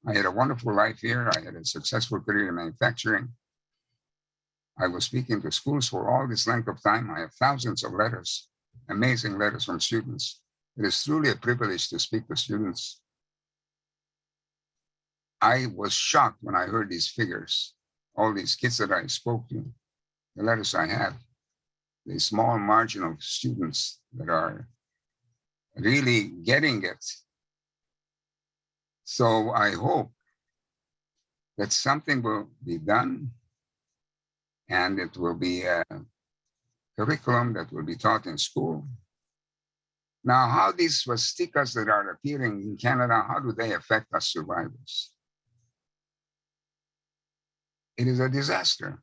I had a wonderful life here. I had a successful career in manufacturing. I was speaking to schools for all this length of time. I have thousands of letters, amazing letters from students. It is truly a privilege to speak to students. I was shocked when I heard these figures, all these kids that I spoke to, the letters I have, the small margin of students that are really getting it. So I hope that something will be done and it will be a curriculum that will be taught in school. Now, how these swastikas that are appearing in Canada, how do they affect us survivors? It is a disaster.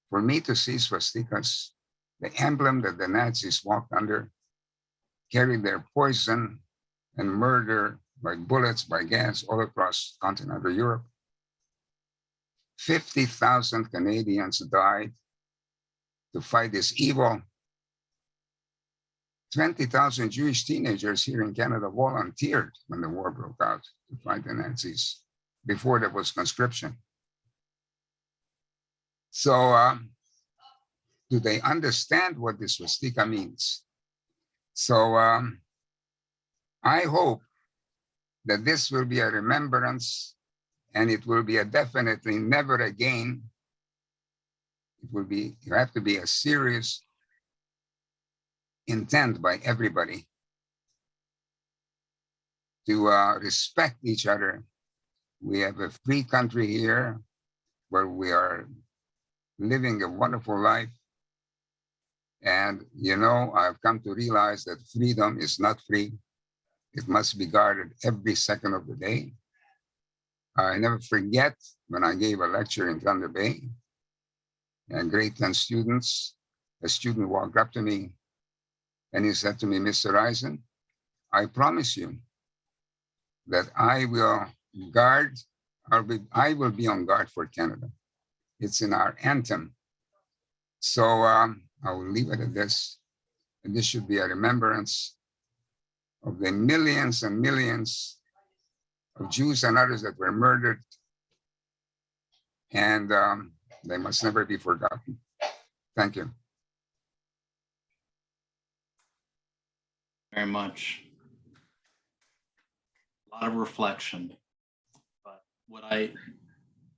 For me to see swastikas, the emblem that the Nazis walked under, carried their poison and murder by bullets, by gas all across continental Europe. 50,000 Canadians died to fight this evil. 20,000 Jewish teenagers here in Canada volunteered when the war broke out to fight the Nazis before there was conscription. So do they understand what this swastika means? So I hope that this will be a remembrance and it will be a definitely never again you have to be a serious intent by everybody to respect each other. We have a free country here where we are living a wonderful life. And, you know, I've come to realize that freedom is not free. It must be guarded every second of the day. I never forget when I gave a lecture in Thunder Bay, and grade 10 students, a student walked up to me and he said to me, Mr. Eisen, I promise you that I will be on guard for Canada. It's in our anthem. So I will leave it at this. And this should be a remembrance of the millions and millions of Jews and others that were murdered. And they must never be forgotten. Thank you. Very much. A lot of reflection. But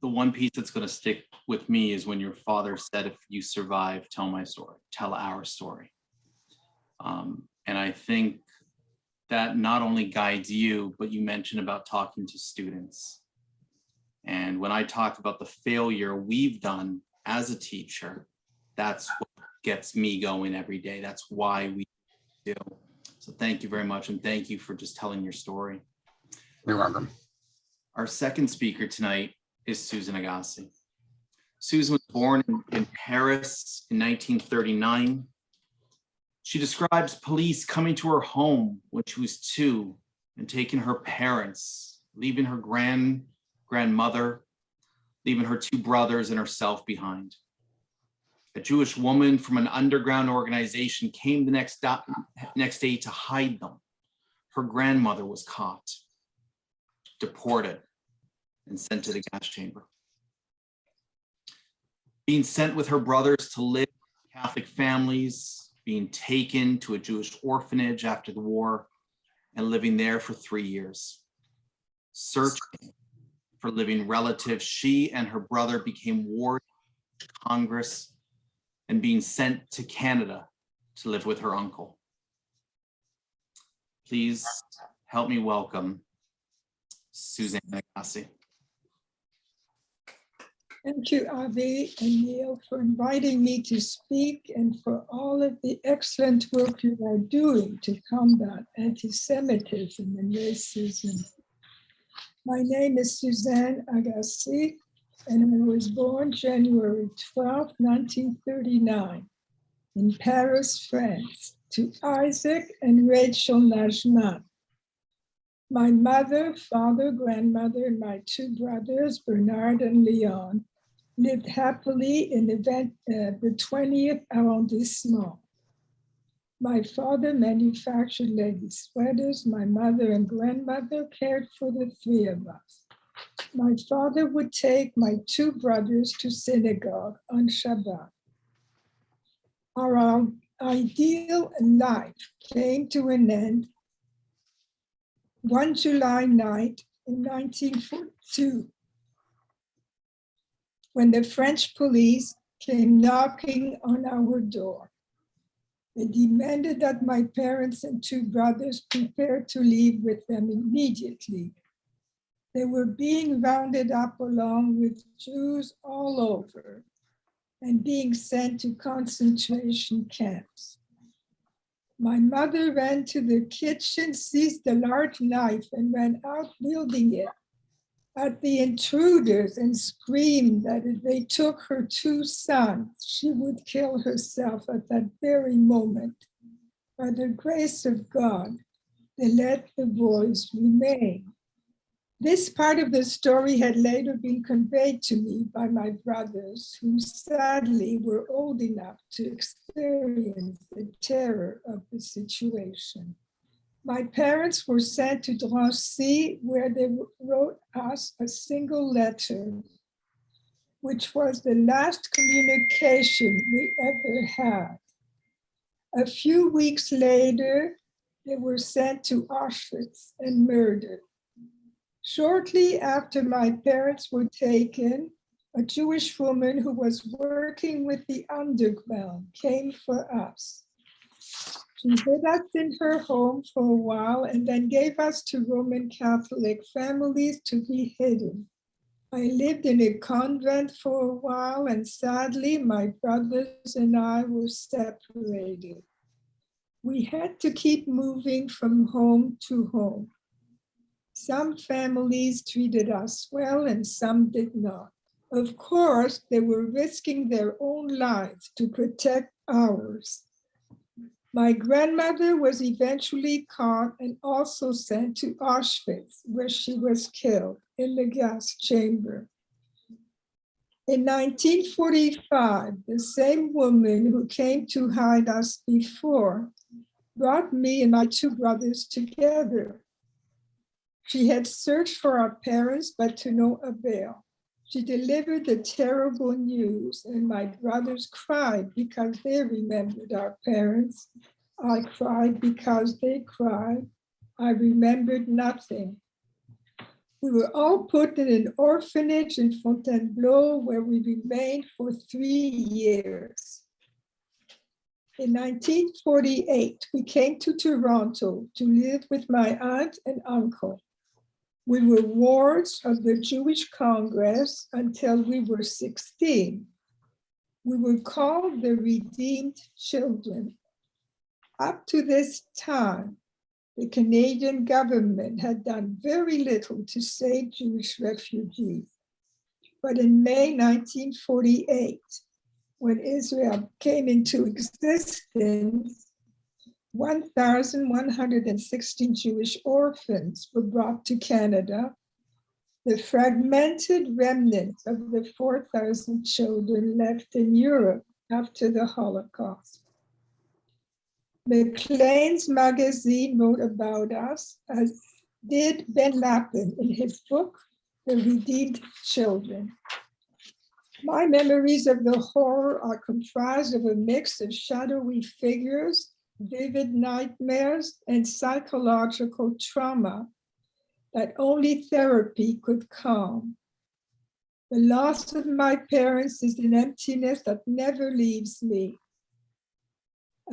the one piece that's going to stick with me is when your father said, if you survive, tell my story, tell our story. And I think that not only guides you, but you mentioned about talking to students. And when I talk about the failure we've done as a teacher, that's what gets me going every day. That's why we do. So thank you very much. And thank you for just telling your story. You're welcome. Our second speaker tonight is Susan Agassi. Susan was born in Paris in 1939. She describes police coming to her home when she was 2 and taking her parents, leaving her grandmother, leaving her 2 brothers and herself behind. A Jewish woman from an underground organization came the next day to hide them. Her grandmother was caught, deported, and sent to the gas chamber. Being sent with her brothers to live in Catholic families, being taken to a Jewish orphanage after the war, and living there for 3 years. Searching for living relatives, she and her brother became ward to Congress and being sent to Canada to live with her uncle. Please help me welcome Suzanne Agassi. Thank you, Avi and Neil, for inviting me to speak and for all of the excellent work you are doing to combat anti-Semitism and racism. My name is Suzanne Agassi, and I was born January 12, 1939, in Paris, France, to Isaac and Rachel Najman. My mother, father, grandmother, and my 2 brothers, Bernard and Leon, lived happily in the 20th arrondissement. My father manufactured ladies' sweaters. My mother and grandmother cared for the 3 of us. My father would take my 2 brothers to synagogue on Shabbat. Our ideal life came to an end one July night in 1942, when the French police came knocking on our door. They demanded that my parents and 2 brothers prepare to leave with them immediately. They were being rounded up along with Jews all over and being sent to concentration camps. My mother ran to the kitchen, seized a large knife, and ran out wielding it at the intruders and screamed that if they took her 2 sons, she would kill herself at that very moment. By the grace of God, they let the boys remain. This part of the story had later been conveyed to me by my brothers, who sadly were old enough to experience the terror of the situation. My parents were sent to Drancy, where they wrote us a single letter, which was the last communication we ever had. A few weeks later, they were sent to Auschwitz and murdered. Shortly after my parents were taken, a Jewish woman who was working with the underground, came for us. She hid us in her home for a while and then gave us to Roman Catholic families to be hidden. I lived in a convent for a while, and sadly, my brothers and I were separated. We had to keep moving from home to home. Some families treated us well and some did not. Of course, they were risking their own lives to protect ours. My grandmother was eventually caught and also sent to Auschwitz, where she was killed in the gas chamber. In 1945, the same woman who came to hide us before brought me and my two brothers together. She had searched for our parents, but to no avail. She delivered the terrible news, and my brothers cried because they remembered our parents. I cried because they cried. I remembered nothing. We were all put in an orphanage in Fontainebleau, where we remained for 3 years. In 1948, we came to Toronto to live with my aunt and uncle. We were wards of the Jewish Congress until we were 16. We were called the Redeemed Children. Up to this time, the Canadian government had done very little to save Jewish refugees. But in May 1948, when Israel came into existence, 1,116 Jewish orphans were brought to Canada, the fragmented remnants of the 4,000 children left in Europe after the Holocaust. Maclean's magazine wrote about us, as did Ben Lappin in his book, The Redeemed Children. My memories of the horror are comprised of a mix of shadowy figures, vivid nightmares, and psychological trauma that only therapy could calm. The loss of my parents is an emptiness that never leaves me.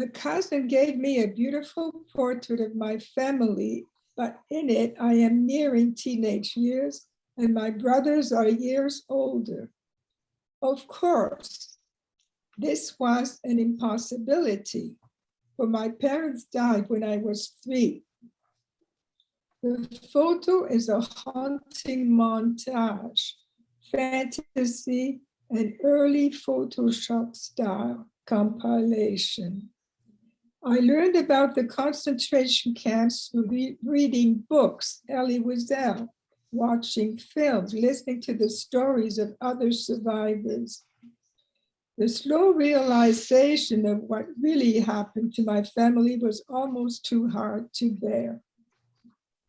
A cousin gave me a beautiful portrait of my family, but in it I am nearing teenage years and my brothers are years older. Of course, this was an impossibility, for my parents died when I was 3. The photo is a haunting montage, fantasy, and early Photoshop style compilation. I learned about the concentration camps through reading books, Elie Wiesel, watching films, listening to the stories of other survivors. The slow realization of what really happened to my family was almost too hard to bear.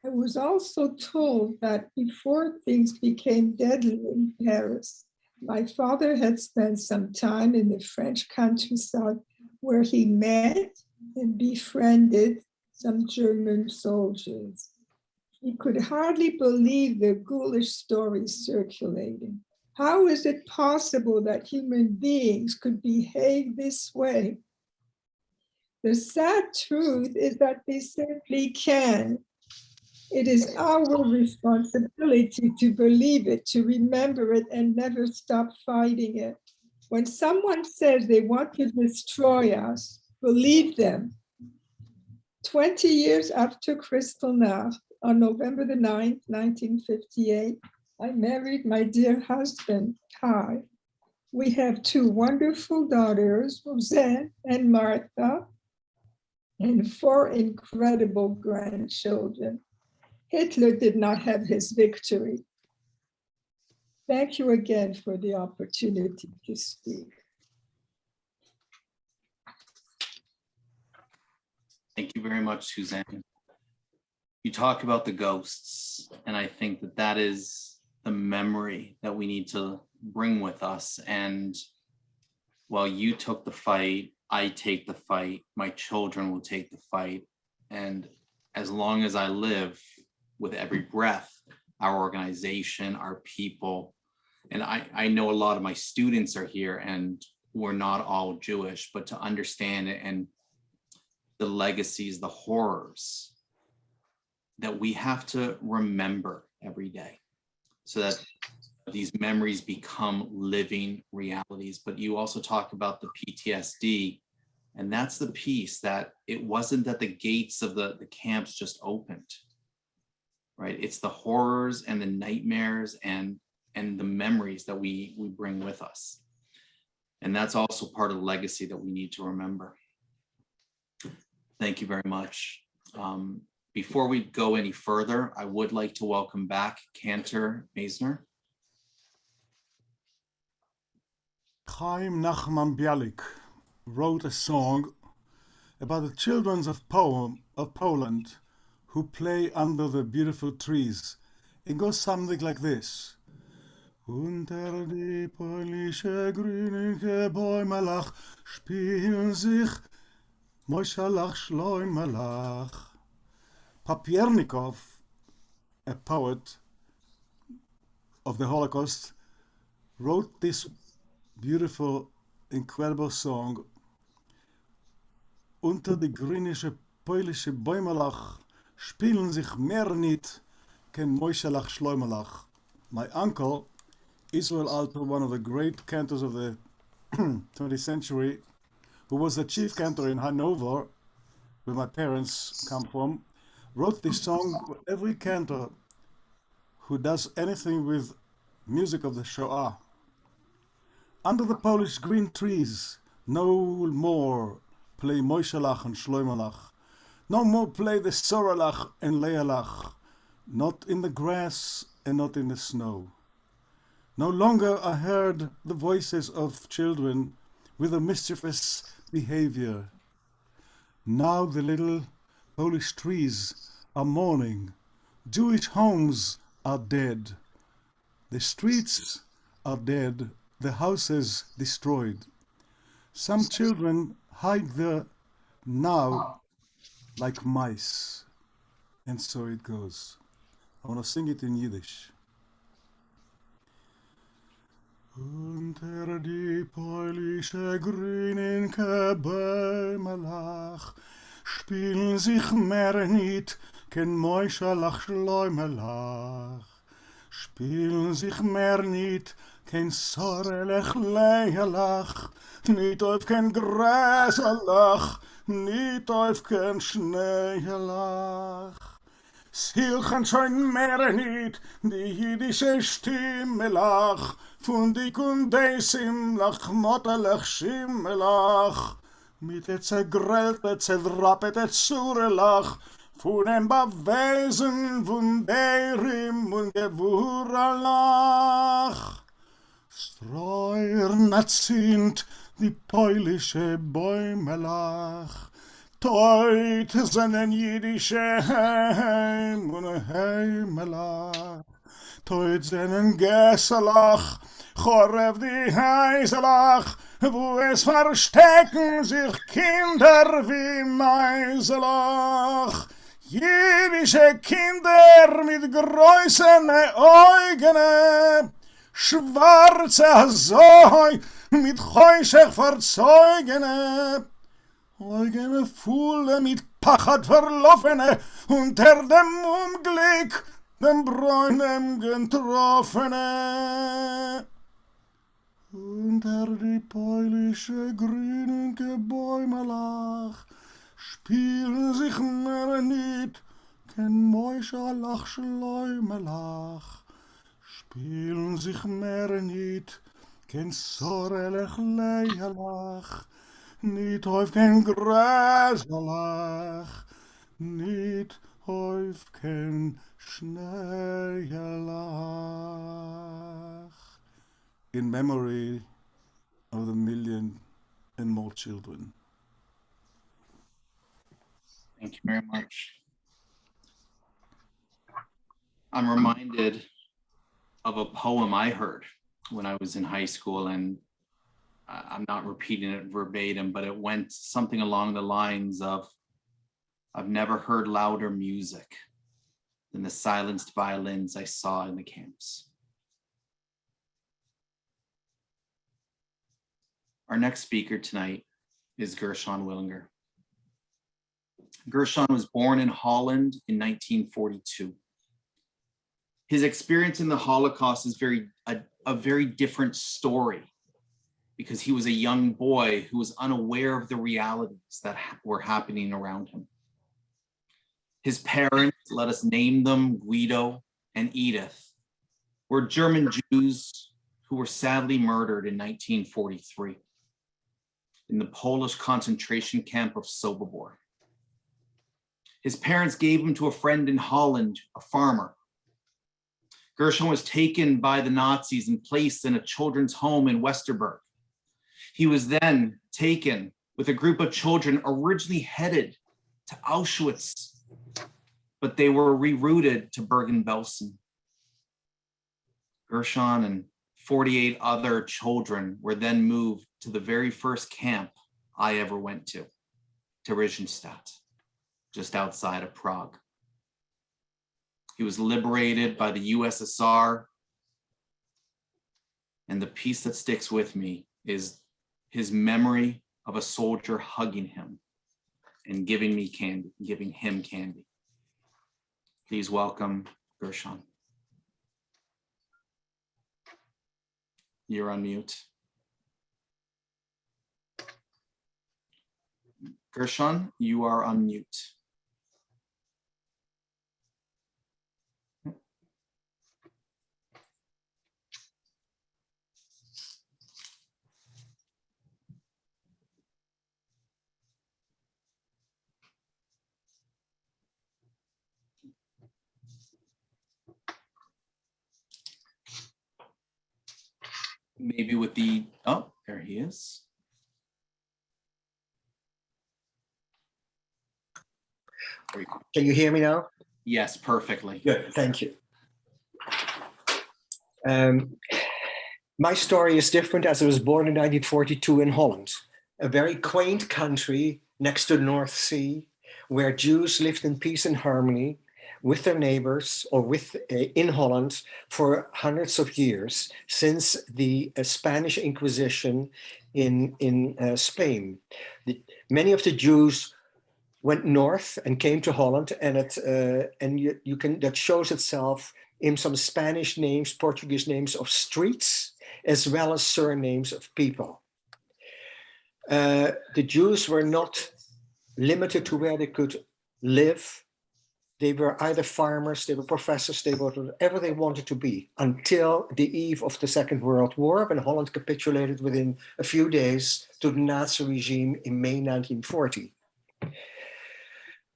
I was also told that before things became deadly in Paris, my father had spent some time in the French countryside where he met and befriended some German soldiers. He could hardly believe the ghoulish stories circulating. How is it possible that human beings could behave this way? The sad truth is that they simply can. It is our responsibility to believe it, to remember it, and never stop fighting it. When someone says they want to destroy us, believe them. 20 years after Kristallnacht, on November the 9th, 1958, I married my dear husband, Kai. We have 2 wonderful daughters, Roseanne and Martha, and 4 incredible grandchildren. Hitler did not have his victory. Thank you again for the opportunity to speak. Thank you very much, Suzanne. You talk about the ghosts, and I think that that is the memory that we need to bring with us. And while you took the fight, I take the fight, my children will take the fight. And as long as I live, with every breath, our organization, our people, And I know a lot of my students are here and we're not all Jewish, but to understand it and the legacies, the horrors that we have to remember every day so that these memories become living realities. But you also talk about the PTSD, and that's the piece that it wasn't that the gates of the camps just opened, right? It's the horrors and the nightmares and the memories that we bring with us. And that's also part of the legacy that we need to remember. Thank you very much. Before we go any further, I would like to welcome back Cantor Meisner. Chaim Nachman Bialik wrote a song about the children of Poland who play under the beautiful trees. It goes something like this. Unter die polnische grüne Bäumelach spielen sich Moschalach Schleumelach. Papiernikov, a poet of the Holocaust, wrote this beautiful, incredible song. Unter die grünische polnische Bäumelach spielen sich mehr nicht kein Moschalach Schleumelach. My uncle, Israel Alper, one of the great cantors of the 20th century, who was the chief cantor in Hanover, where my parents come from, wrote this song. Every cantor who does anything with music of the Shoah. Under the Polish green trees, no more play Moishalach and Shloimalach. No more play the Soralach and Lealach. Not in the grass and not in the snow. No longer are heard the voices of children with a mischievous behavior. Now the little Polish trees are mourning. Jewish homes are dead. The streets are dead. The houses destroyed. Some children hide there now like mice. And so it goes. I want to sing it in Yiddish. Unter die polnische grünen Bäumelach spielen sich mehr nicht kein Moschalach Schleumelach. Spielen sich mehr nicht kein Sorelech Leilach, nicht auf kein Gräserlach, nicht auf kein Schneelach. Silchen schon mehr nicht die jüdische Stimme lach, von die Kundesim lach mottelech Schimmelach, mit der zergrellte, zerdrappete Zurelach, von dem Beweisen von Berim und Gewuralach. Streuern sind die polnische Bäumelach, Teut seinen jüdische Heim und Heimelach. Teut seinen Gesselach, Chorev die Heiselach, wo es verstecken sich Kinder wie Meiselach. Jüdische Kinder mit größeren Augen, schwarze Azoi mit Heuschech verzeugene, Augen volle mit Pachat verlaufene, unter dem Unglück dem Bräunem getroffene. Unter die polnische grünen Bäumelach spielen sich mehr nicht kein Moschalach Schleumelach. Spielen sich mehr nicht kein Sorelech Leilach, nicht auf kein Gräserlach, nicht auf kein Schneelach. In memory of the million and more children. Thank you very much. I'm reminded of a poem I heard when I was in high school, and I'm not repeating it verbatim, but it went something along the lines of, I've never heard louder music than the silenced violins I saw in the camps. our next speaker tonight is Gershon Willinger. Gershon was born in Holland in 1942. His experience in the Holocaust is a very different story because he was a young boy who was unaware of the realities that were happening around him. His parents, let us name them Guido and Edith, were German Jews who were sadly murdered in 1943 in the Polish concentration camp of Sobibor. His parents gave him to a friend in Holland, a farmer. Gershon was taken by the Nazis and placed in a children's home in Westerberg. He was then taken with a group of children originally headed to Auschwitz, but they were rerouted to Bergen-Belsen. Gershon and 48 other children were then moved to the very first camp I ever went to Theresienstadt, just outside of Prague. He was liberated by the USSR, and the piece that sticks with me is his memory of a soldier hugging him and giving him candy. Please welcome Gershon. You're on mute. Gershon, you are on mute. Maybe with the, oh, there he is. Can you hear me now? Yes, perfectly. Good, thank you. My story is different as I was born in 1942 in Holland, a very quaint country next to the North Sea, where Jews lived in peace and harmony with their neighbors or in Holland for hundreds of years since the Spanish Inquisition in Spain. Many of the Jews went north and came to Holland, and that shows itself in some Spanish names, Portuguese names of streets, as well as surnames of people. The Jews were not limited to where they could live. They were either farmers, they were professors, they were whatever they wanted to be until the eve of the Second World War, when Holland capitulated within a few days to the Nazi regime in May 1940.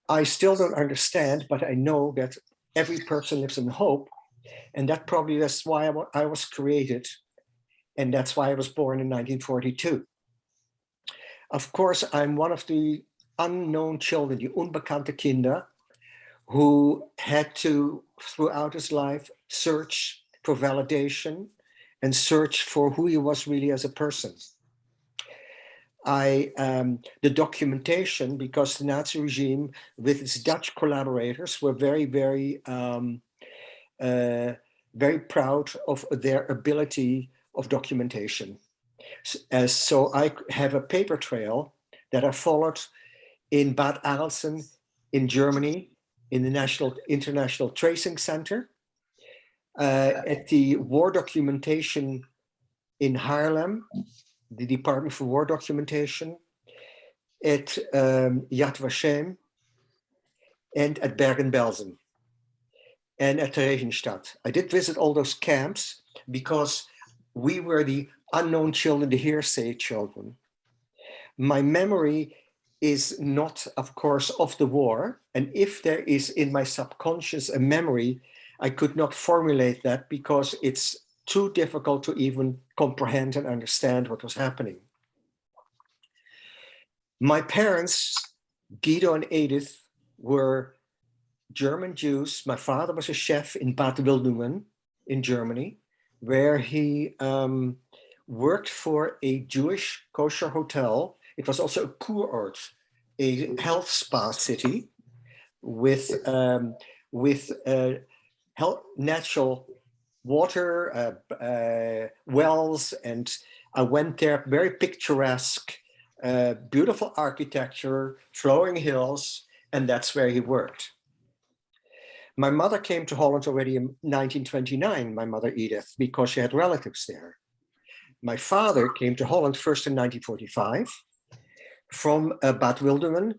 I still don't understand, but I know that every person lives in hope, and that's why I was created, and that's why I was born in 1942. Of course, I'm one of the unknown children, the unbekannte Kinder, who had to, throughout his life, search for validation and search for who he was really as a person. The documentation, because the Nazi regime with its Dutch collaborators were very, very, very proud of their ability of documentation. So I have a paper trail that I followed in Bad Arolsen in Germany, in the International Tracing Center, at the War Documentation in Haarlem, the Department for War Documentation, at Yad Vashem, and at Bergen-Belsen, and at Theresienstadt. I did visit all those camps because we were the unknown children, the hearsay children. My memory is not, of course, of the war. And if there is in my subconscious a memory, I could not formulate that because it's too difficult to even comprehend and understand what was happening. My parents, Guido and Edith, were German Jews. My father was a chef in Bad Wildungen in Germany, where he worked for a Jewish kosher hotel. It was also a Kurort, a health spa city with natural water, wells, and I went there, very picturesque, beautiful architecture, flowing hills, and that's where he worked. My mother came to Holland already in 1929, my mother Edith, because she had relatives there. My father came to Holland first in 1945 from Bad Wildungen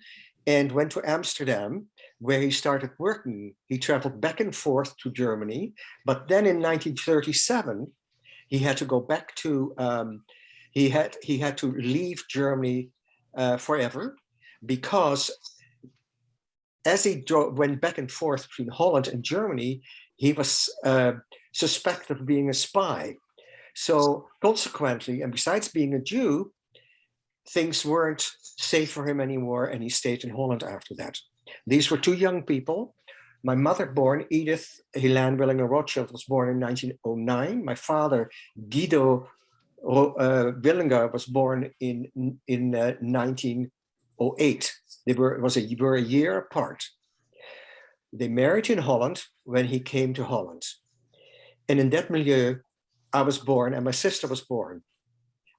and went to Amsterdam, where he started working. He traveled back and forth to Germany, but then in 1937, he had to go back to, he had to leave Germany forever, because as he went back and forth between Holland and Germany, he was suspected of being a spy. So consequently, and besides being a Jew, things weren't safe for him anymore, and he stayed in Holland after that. These were two young people. My mother, born Edith Helene Willinger Rothschild, was born in 1909. My father, Guido Willinger, was born in 1908. They were a year apart. They married in Holland when he came to Holland. And in that milieu, I was born and my sister was born.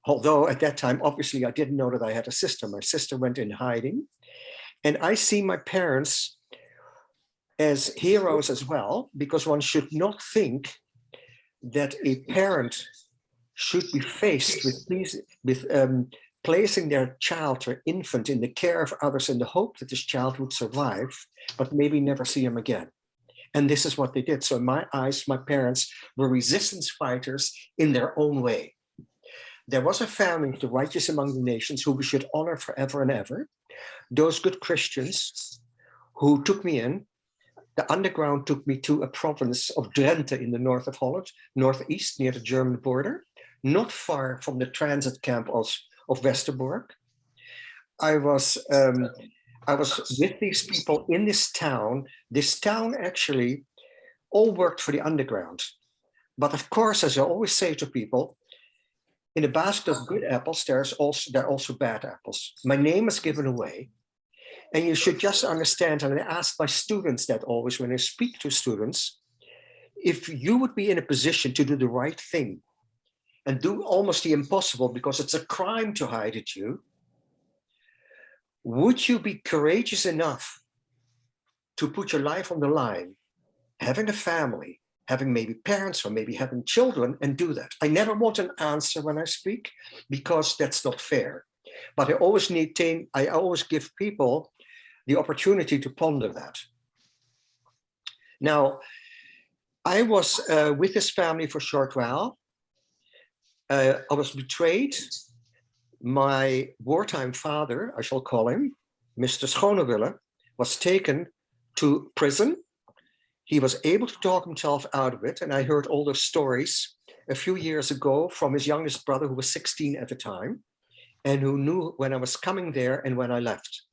Although at that time, obviously, I didn't know that I had a sister. My sister went in hiding. And I see my parents as heroes as well, because one should not think that a parent should be faced with placing their child or infant in the care of others in the hope that this child would survive, but maybe never see him again. And this is what they did. So in my eyes, my parents were resistance fighters in their own way. There was a family, the righteous among the nations, who we should honor forever and ever. Those good Christians who took me in. The underground took me to a province of Drenthe in the north of Holland, northeast near the German border, not far from the transit camp of Westerbork. I was with these people in this town. This town actually all worked for the underground. But of course, as I always say to people, in a basket of good apples, there are also bad apples. My name is given away. And you should just understand, and I ask my students that always when I speak to students, if you would be in a position to do the right thing and do almost the impossible because it's a crime to hide a Jew, would you be courageous enough to put your life on the line, having a family, having maybe parents or maybe having children, and do that? I never want an answer when I speak because that's not fair. But I always give people the opportunity to ponder that. Now, I was with this family for a short while. I was betrayed. My wartime father, I shall call him, Mr. Schonewille, was taken to prison. He was able to talk himself out of it. And I heard all those stories a few years ago from his youngest brother, who was 16 at the time, and who knew when I was coming there and when I left.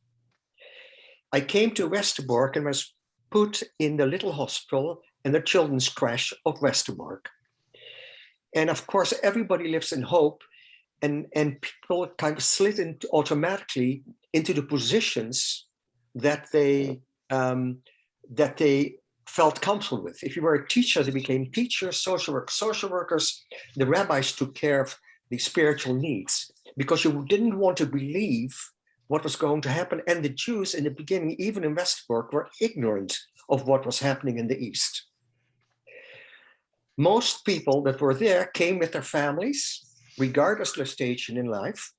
I came to Westerbork and was put in the little hospital in the children's crash of Westerbork. And of course, everybody lives in hope, and people kind of slid into automatically into the positions that they felt comfortable with. If you were a teacher, they became teachers, social workers. The rabbis took care of the spiritual needs because you didn't want to believe what was going to happen. And the Jews in the beginning, even in Westerbork, were ignorant of what was happening in the East. Most people that were there came with their families, regardless of their station in life.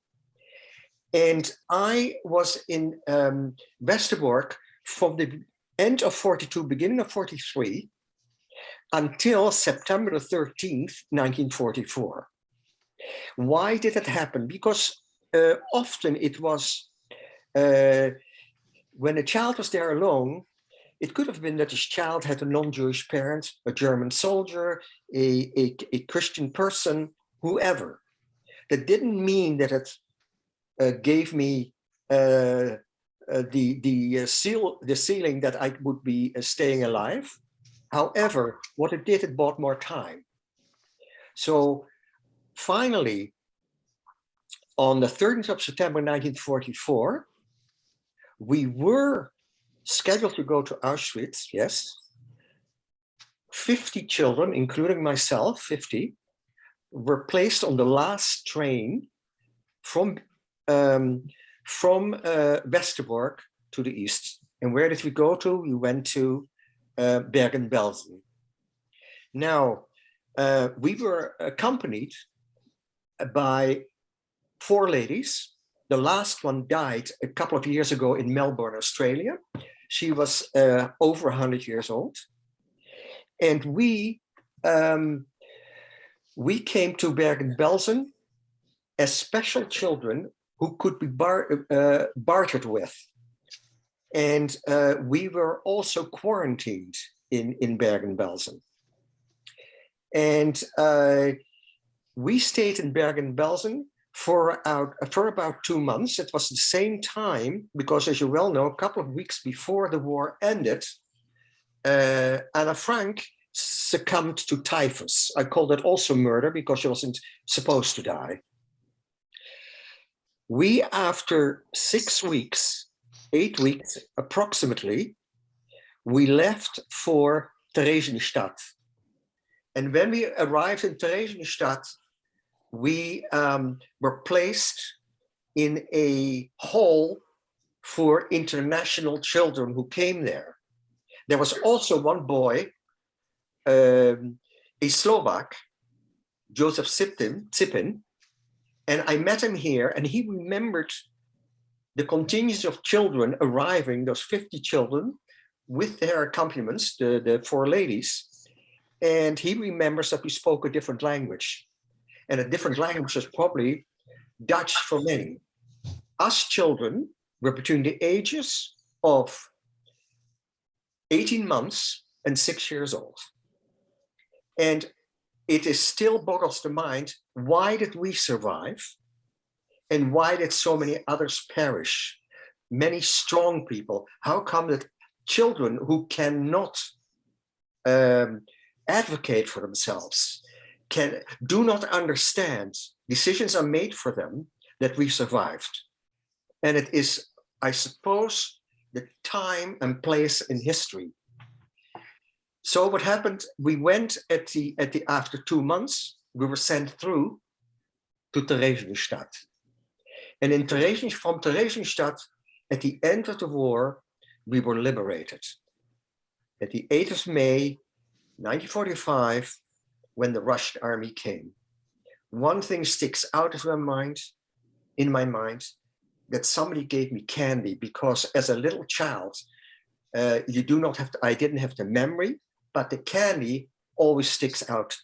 And I was in Westerbork from the end of 42, beginning of 43, until September the 13th, 1944. Why did it happen? Because often it was when a child was there alone, it could have been that this child had a non-Jewish parent, a German soldier, a Christian person, whoever. That didn't mean that it gave me the ceiling that I would be staying alive. However, what it did, it bought more time. So finally, on the 13th of September 1944, we were scheduled to go to Auschwitz, yes. 50 children, including myself, 50, were placed on the last train from Westerbork to the east. And where did we go to? We went to Bergen-Belsen. Now, we were accompanied by 4 ladies. The last one died a couple of years ago in Melbourne, Australia. She was over 100 years old. And we came to Bergen-Belsen as special children who could be bartered with. And we were also quarantined in Bergen-Belsen. And we stayed in Bergen-Belsen for about 2 months. It was the same time, because as you well know, a couple of weeks before the war ended, Anna Frank succumbed to typhus. I call that also murder because she wasn't supposed to die. We, after 6 weeks, 8 weeks approximately, we left for Theresienstadt. And when we arrived in Theresienstadt, we were placed in a hall for international children who came there. There was also one boy, a Slovak, Joseph Tsipin, and I met him here, and he remembered the contingent of children arriving, those 50 children, with their accompaniments, the 4 ladies. And he remembers that we spoke a different language. And a different language was probably Dutch for many. Us children were between the ages of 18 months and 6 years old. And it is still boggles the mind, why did we survive? And why did so many others perish? Many strong people. How come that children who cannot advocate for themselves, do not understand, decisions are made for them, that we survived? And it is, I suppose, the time and place in history. So what happened, we went after 2 months, we were sent through to Theresienstadt. And from Theresienstadt, at the end of the war, we were liberated. At the 8th of May, 1945, when the Russian army came. One thing sticks out of in my mind, that somebody gave me candy, because as a little child, I didn't have the memory, but the candy always sticks out.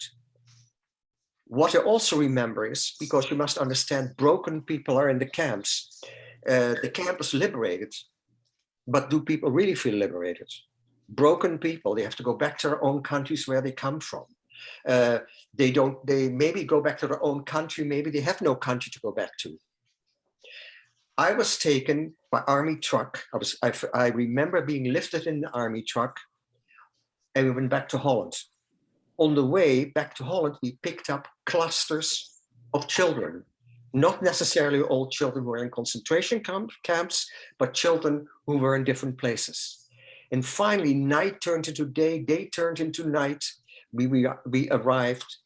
What I also remember is, because you must understand, broken people are in the camps. The camp is liberated, but do people really feel liberated? Broken people, they have to go back to their own countries where they come from. They maybe go back to their own country, maybe they have no country to go back to. I was taken by army truck. I remember being lifted in the army truck, and we went back to Holland. On the way back to Holland, we picked up clusters of children, not necessarily all children who were in concentration camps, but children who were in different places. And finally, night turned into day, day turned into night. We arrived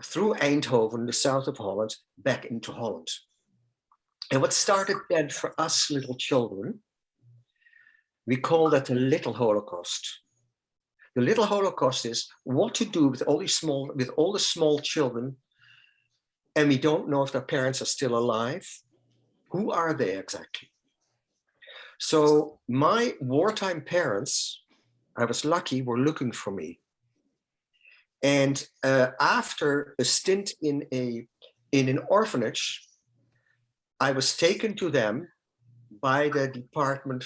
through Eindhoven, the south of Holland, back into Holland. And what started then for us little children, we call that the little Holocaust. The little Holocaust is what to do with all the small children, and we don't know if their parents are still alive. Who are they exactly? So my wartime parents, I was lucky, were looking for me. And after a stint in an orphanage, I was taken to them by the Department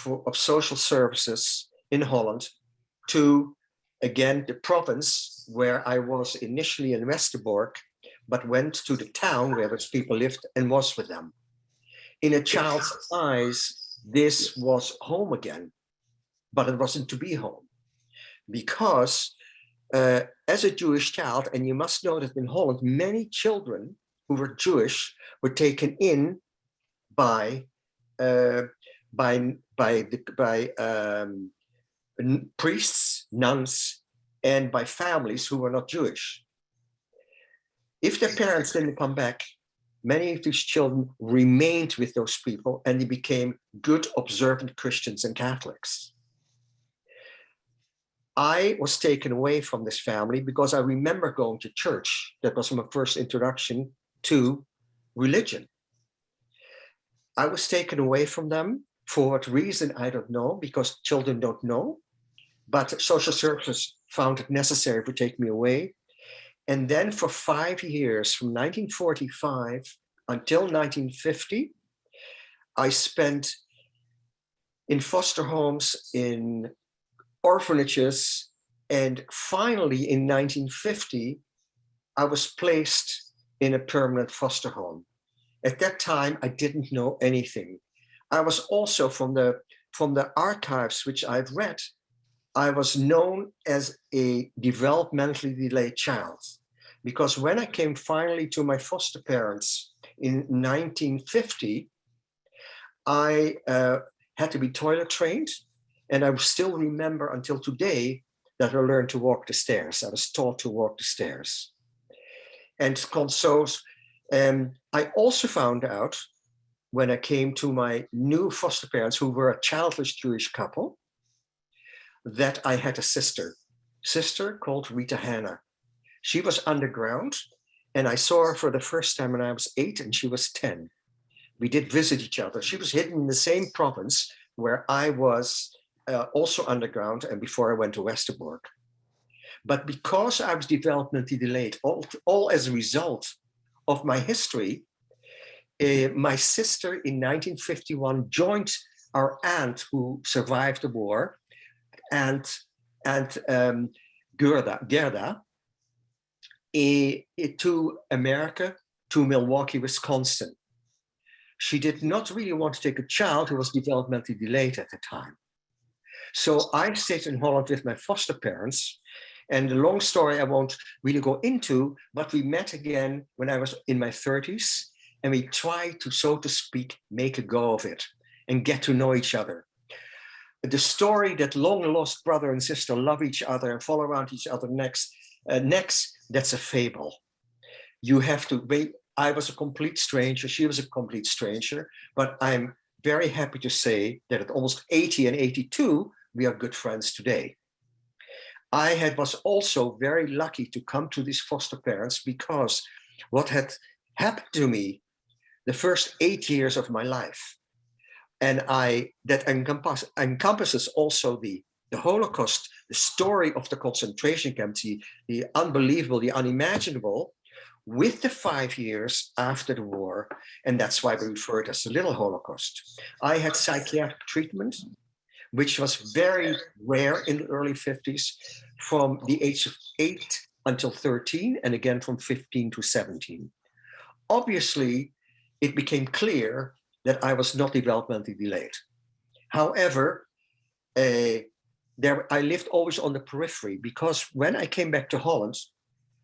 of Social Services in Holland to, again, the province where I was initially in Westerbork, but went to the town where those people lived and was with them. In a child's eyes, this was home again, but it wasn't to be home. Because as a Jewish child, and you must know that in Holland, many children who were Jewish were taken in by priests, nuns, and by families who were not Jewish. If their parents didn't come back, many of these children remained with those people and they became good, observant Christians and Catholics. I was taken away from this family because I remember going to church. That was my first introduction to religion. I was taken away from them. For what reason, I don't know, because children don't know. But social services found it necessary to take me away. And then for 5 years, from 1945 until 1950, I spent in foster homes, in orphanages, and finally in 1950, I was placed in a permanent foster home. At that time, I didn't know anything. I was also from the archives which I've read, I was known as a developmentally delayed child, because when I came finally to my foster parents in 1950, I had to be toilet trained. And I still remember until today that I learned to walk the stairs. I was taught to walk the stairs. And so I also found out when I came to my new foster parents, who were a childless Jewish couple, that I had a sister called Rita Hanna. She was underground, and I saw her for the first time when I was 8 and she was 10. We did visit each other. She was hidden in the same province where I was also underground and before I went to Westerbork. But because I was developmentally delayed, all as a result of my history, my sister in 1951 joined our aunt who survived the war, and Gerda, to America, to Milwaukee, Wisconsin. She did not really want to take a child who was developmentally delayed at the time. So I stayed in Holland with my foster parents. And the long story I won't really go into, but we met again when I was in my 30s, and we tried to, so to speak, make a go of it and get to know each other. The story that long lost brother and sister love each other and fall around each other next, that's a fable. You have to wait. I was a complete stranger. She was a complete stranger, but I'm very happy to say that at almost 80 and 82, we are good friends today. I was also very lucky to come to these foster parents because what had happened to me the first 8 years of my life, and that encompasses also the Holocaust, the story of the concentration camps, the unbelievable, the unimaginable, with the 5 years after the war, and that's why we refer it as the Little Holocaust. I had psychiatric treatment, which was very rare in the early 50s, from the age of 8 until 13, and again from 15 to 17. Obviously, it became clear that I was not developmentally delayed. However, I lived always on the periphery, because when I came back to Holland,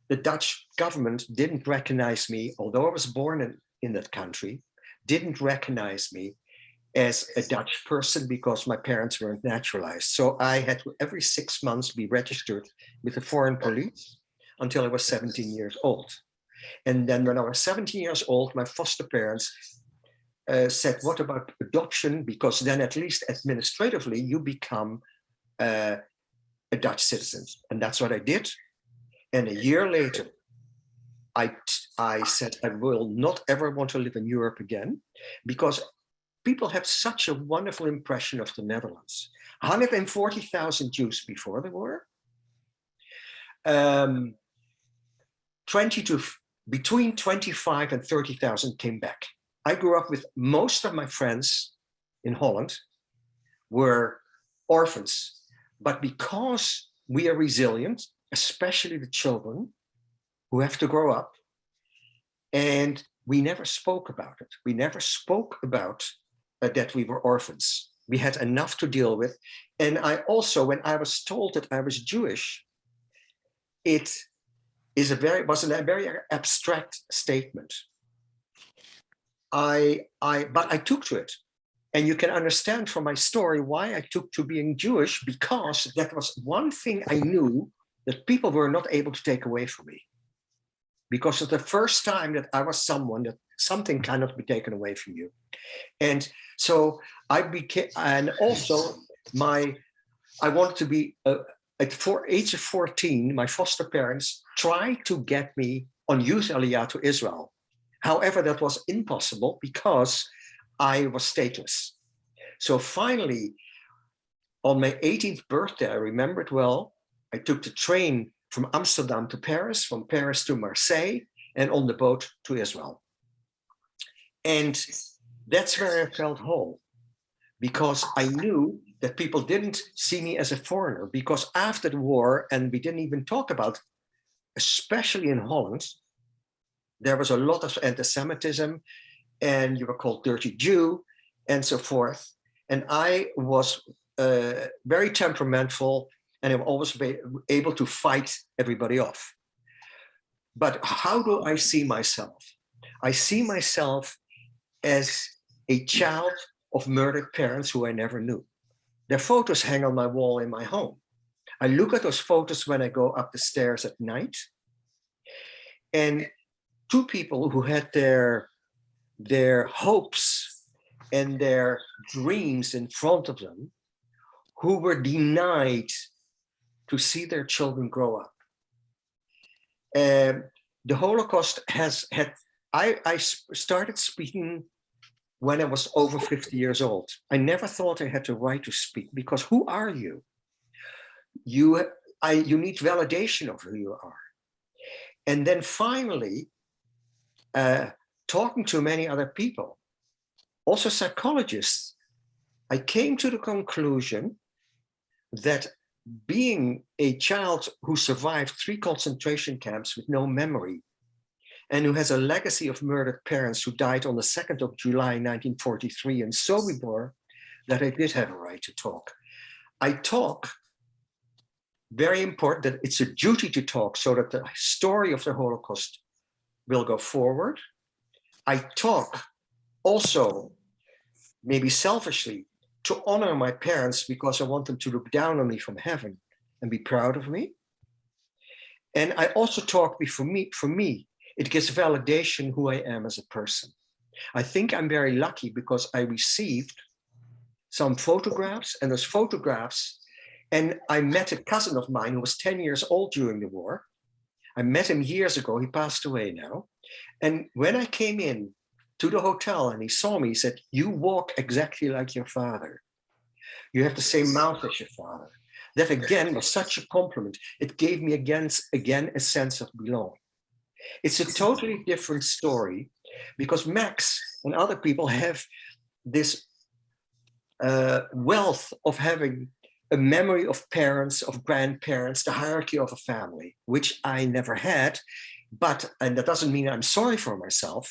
the Dutch government didn't recognize me, although I was born in that country, didn't recognize me as a Dutch person because my parents weren't naturalized. So I had to every 6 months be registered with the foreign police until I was 17 years old. And then when I was 17 years old, my foster parents said, what about adoption? Because then at least administratively, you become a Dutch citizen. And that's what I did. And a year later, I said, I will not ever want to live in Europe again, because people have such a wonderful impression of the Netherlands. 140,000 Jews before the war. Between 25 and 30,000 came back. I grew up with most of my friends in Holland were orphans, but because we are resilient, especially the children who have to grow up, and we never spoke about it. We never spoke about that we were orphans. We had enough to deal with. And I also, when I was told that I was Jewish, it was a very abstract statement. But I took to it. And you can understand from my story why I took to being Jewish, because that was one thing I knew that people were not able to take away from me. because it's the first time that I was someone that something cannot be taken away from you. And so I became, and also I wanted to be, at age of 14, my foster parents tried to get me on youth aliyah to Israel. However, that was impossible because I was stateless. So finally, on my 18th birthday, I remember it well, I took the train from Amsterdam to Paris, from Paris to Marseille, and on the boat to Israel. And that's where I felt whole, because I knew that people didn't see me as a foreigner, because after the war, and we didn't even talk about, especially in Holland, there was a lot of anti-Semitism, and you were called dirty Jew, and so forth. And I was very temperamental, and I'm always able to fight everybody off. But how do I see myself? I see myself as a child of murdered parents who I never knew. Their photos hang on my wall in my home. I look at those photos when I go up the stairs at night. And two people who had their hopes and their dreams in front of them, who were denied to see their children grow up. The Holocaust I started speaking when I was over 50 years old. I never thought I had the right to speak, because who are you? You need validation of who you are. And then finally, talking to many other people, also psychologists, I came to the conclusion that being a child who survived 3 concentration camps with no memory, and who has a legacy of murdered parents who died on the 2nd of July, 1943 in Sobibor, that I did have a right to talk. I talk, very important, that it's a duty to talk so that the story of the Holocaust will go forward. I talk also, maybe selfishly, to honor my parents, because I want them to look down on me from heaven and be proud of me. And I also talk for me, it gives validation who I am as a person. I think I'm very lucky because I received some photographs, and those photographs, and I met a cousin of mine who was 10 years old during the war. I met him years ago, he passed away now. And when I came in to the hotel and he saw me, he said, "You walk exactly like your father. You have the same mouth as your father." That again was such a compliment. It gave me again a sense of belonging. It's a totally different story, because Max and other people have this wealth of having a memory of parents, of grandparents, the hierarchy of a family, which I never had. And that doesn't mean I'm sorry for myself,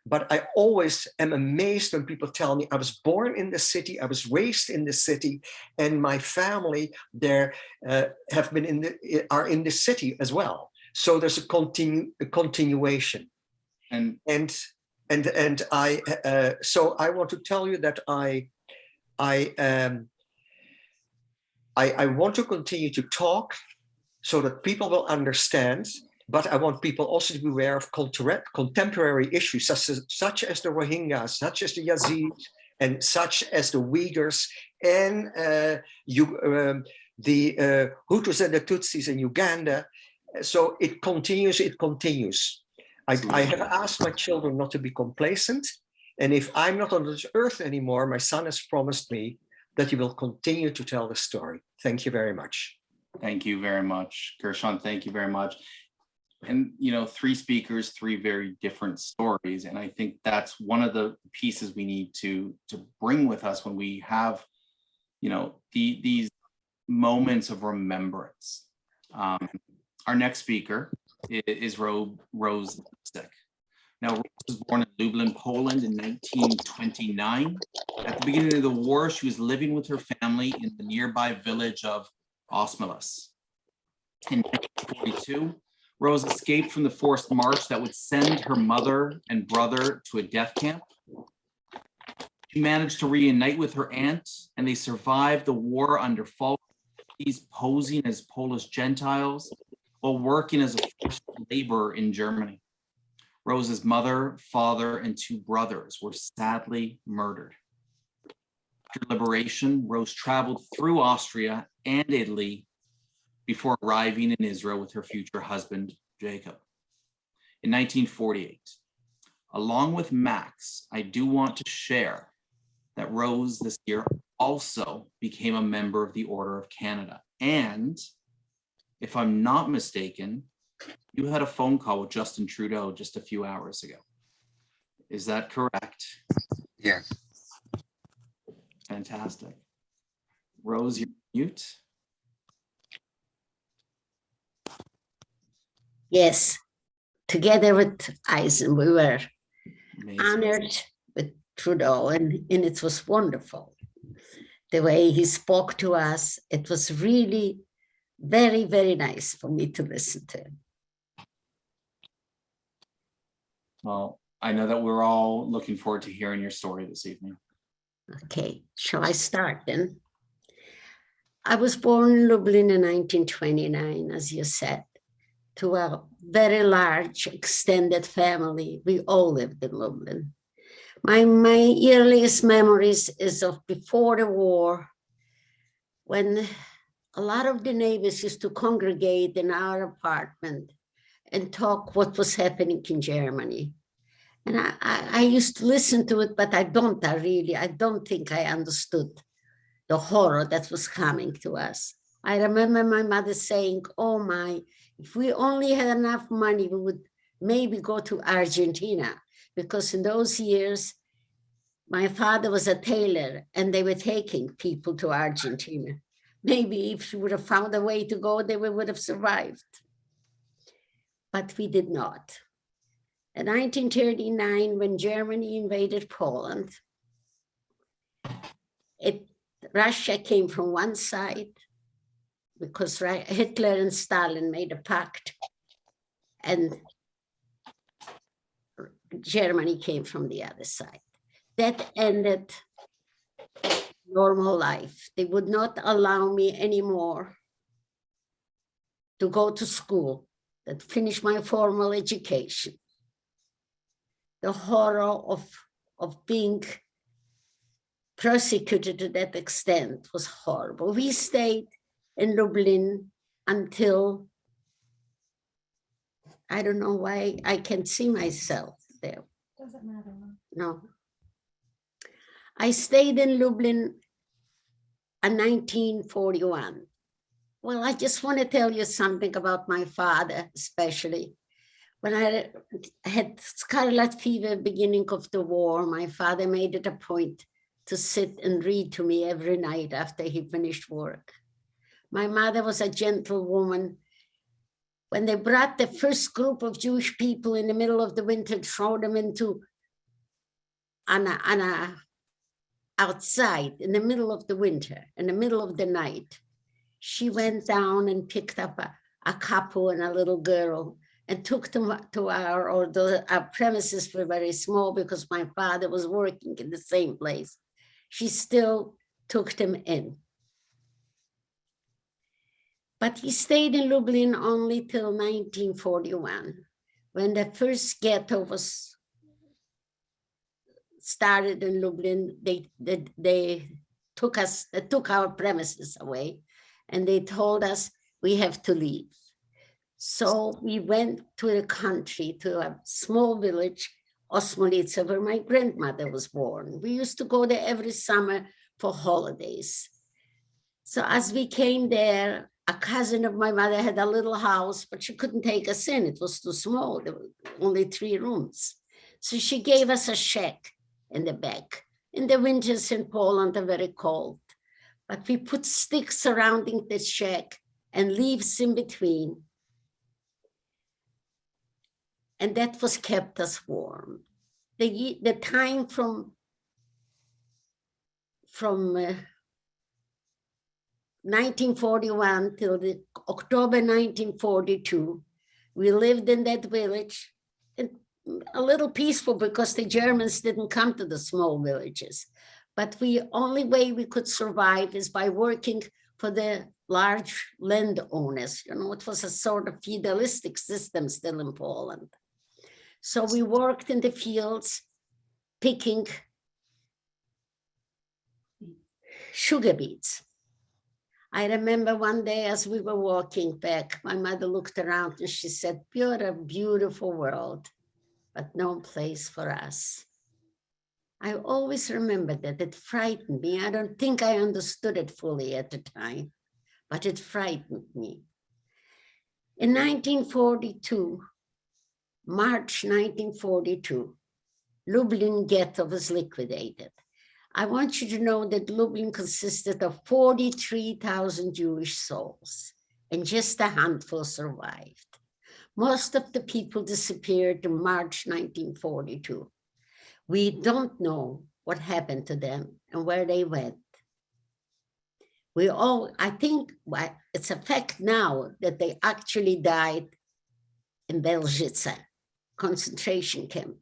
but I always am amazed when people tell me I was born in the city, I was raised in the city, and my family there are in the city as well. So there's a continuation. And so I want to tell you that I want to continue to talk so that people will understand, but I want people also to be aware of contemporary issues such as the Rohingyas, such as the Yazid, and such as the Uyghurs, and the Hutus and the Tutsis in Uganda. So it continues. I have asked my children not to be complacent. And if I'm not on this earth anymore, my son has promised me that he will continue to tell the story. Thank you very much. Thank you very much, Gershon. Thank you very much. And, 3 speakers, 3 very different stories. And I think that's one of the pieces we need to bring with us when we have, these moments of remembrance. Our next speaker is Rose Lipstick. Now, Rose was born in Lublin, Poland in 1929. At the beginning of the war, she was living with her family in the nearby village of Osmelas. In 1942, Rose escaped from the forced march that would send her mother and brother to a death camp. She managed to reunite with her aunt, and they survived the war under false identities, posing as Polish Gentiles. while working as a forced laborer in Germany. Rose's mother, father, and two brothers were sadly murdered. After liberation, Rose traveled through Austria and Italy before arriving in Israel with her future husband, Jacob. In 1948, along with Max, I do want to share that Rose this year also became a member of the Order of Canada. And if I'm not mistaken, you had a phone call with Justin Trudeau just a few hours ago. Is that correct? Yes. Fantastic. Rose, you're mute. Yes, together with Eisen, we were Amazing. honored with Trudeau, and it was wonderful. The way he spoke to us, it was really very, very nice for me to listen to. Well, I know that we're all looking forward to hearing your story this evening. Okay, shall I start then? I was born in Lublin in 1929, as you said, to a very large extended family. We all lived in Lublin. My earliest memories is of before the war, when a lot of the neighbors used to congregate in our apartment and talk what was happening in Germany. And I used to listen to it, but I don't think I understood the horror that was coming to us. I remember my mother saying, oh my, if we only had enough money, we would maybe go to Argentina, because in those years, my father was a tailor and they were taking people to Argentina. Maybe if she would have found a way to go there, we would have survived. But we did not. In 1939, when Germany invaded Poland, Russia came from one side because Hitler and Stalin made a pact, and Germany came from the other side. That ended normal life. They would not allow me anymore to go to school, that finish my formal education. The horror of being persecuted to that extent was horrible. We stayed in Lublin until, I don't know why I can see myself there. Doesn't matter. No. I stayed in Lublin in 1941. Well, I just want to tell you something about my father, especially. When I had scarlet fever beginning of the war, my father made it a point to sit and read to me every night after he finished work. My mother was a gentle woman. When they brought the first group of Jewish people in the middle of the winter, throw them into outside in the middle of the winter, in the middle of the night, she went down and picked up a couple and a little girl and took them to our premises were very small because my father was working in the same place. She still took them in. But he stayed in Lublin only till 1941, when the first ghetto was started in Lublin. They took our premises away, and they told us we have to leave. So we went to the country, to a small village, Osmolica, where my grandmother was born. We used to go there every summer for holidays. So as we came there, a cousin of my mother had a little house, but she couldn't take us in. It was too small. There were only 3 rooms. So she gave us a shack in the back. In the winters in Poland are very cold, but we put sticks surrounding the shack and leaves in between. And that was kept us warm. The time from 1941 till October 1942, we lived in that village, and a little peaceful because the Germans didn't come to the small villages. But the only way we could survive is by working for the large landowners. You know, it was a sort of feudalistic system still in Poland. So we worked in the fields picking sugar beets. I remember one day as we were walking back, my mother looked around and she said, "You're a beautiful world, but no place for us." I always remember that. It frightened me. I don't think I understood it fully at the time, but it frightened me. In 1942, March 1942, Lublin ghetto was liquidated. I want you to know that Lublin consisted of 43,000 Jewish souls, and just a handful survived. Most of the people disappeared in March 1942. We don't know what happened to them and where they went. I think it's a fact now that they actually died in Belzhice concentration camp.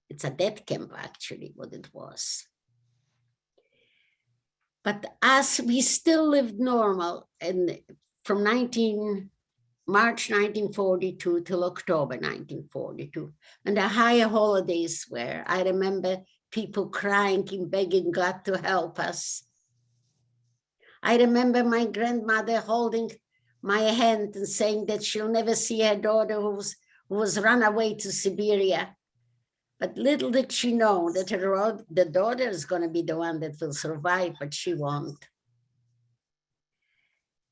It's a death camp, actually, what it was. But as we still lived normal, and from March 1942 till October 1942, and the higher holidays were, I remember people crying and begging God to help us. I remember my grandmother holding my hand and saying that she'll never see her daughter who was run away to Siberia. But little did she know that the daughter is going to be the one that will survive, but she won't.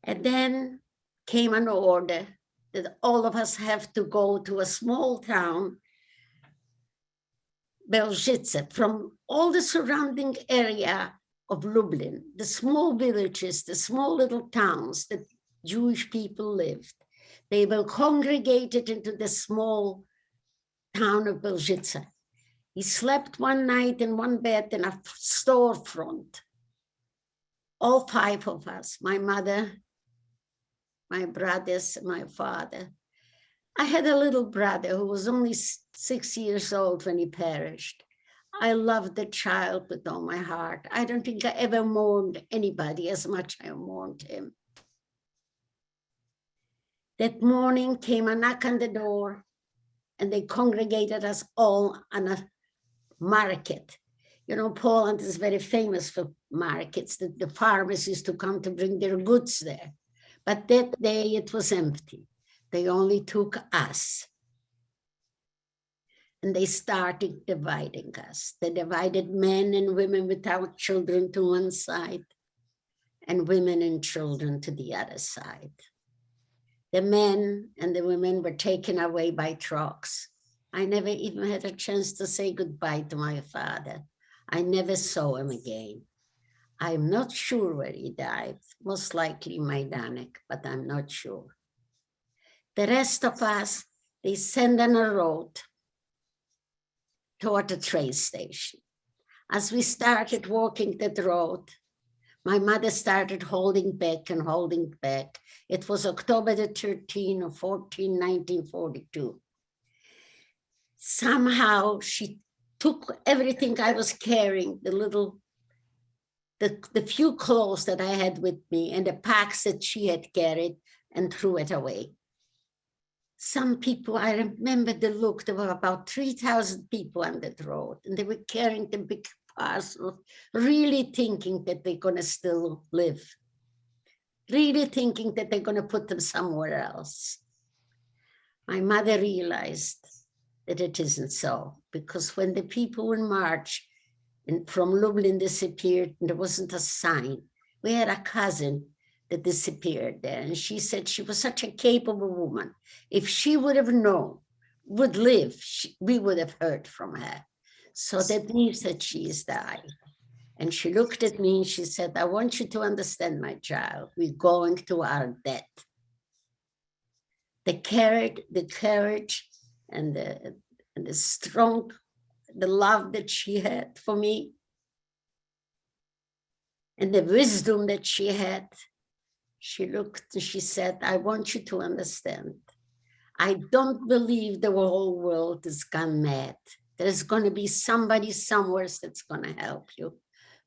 And then came an order that all of us have to go to a small town, Belzhice, from all the surrounding area of Lublin, the small villages, the small little towns that Jewish people lived. They were congregated into the small town of Belzhice. He slept one night in one bed in a storefront. All five of us, my mother, my brothers, my father. I had a little brother who was only 6 years old when he perished. I loved the child with all my heart. I don't think I ever mourned anybody as much as I mourned him. That morning came a knock on the door, and they congregated us all on a market. You know, Poland is very famous for markets. The farmers used to come to bring their goods there. But that day it was empty. They only took us. And they started dividing us. They divided men and women without children to one side and women and children to the other side. The men and the women were taken away by trucks. I never even had a chance to say goodbye to my father. I never saw him again. I'm not sure where he died, most likely Majdanek, but I'm not sure. The rest of us, they sent on a road toward the train station. As we started walking that road, my mother started holding back and holding back. It was October the 13th or 14, 1942. Somehow she took everything I was carrying, the few clothes that I had with me and the packs that she had carried, and threw it away. Some people, I remember the look, there were about 3,000 people on that road, and they were carrying the big parcels, really thinking that they're gonna still live, really thinking that they're gonna put them somewhere else. My mother realized that it isn't so, because when the people in March from Lublin disappeared, and there wasn't a sign. We had a cousin that disappeared there, and she said she was such a capable woman. If she would have known, would live, we would have heard from her. So that means that she is died. And she looked at me and she said, I want you to understand, my child, we're going to our death. The courage and the strong, the love that she had for me, and the wisdom that she had, she looked and she said, I want you to understand, I don't believe the whole world has gone mad. There's going to be somebody somewhere that's going to help you.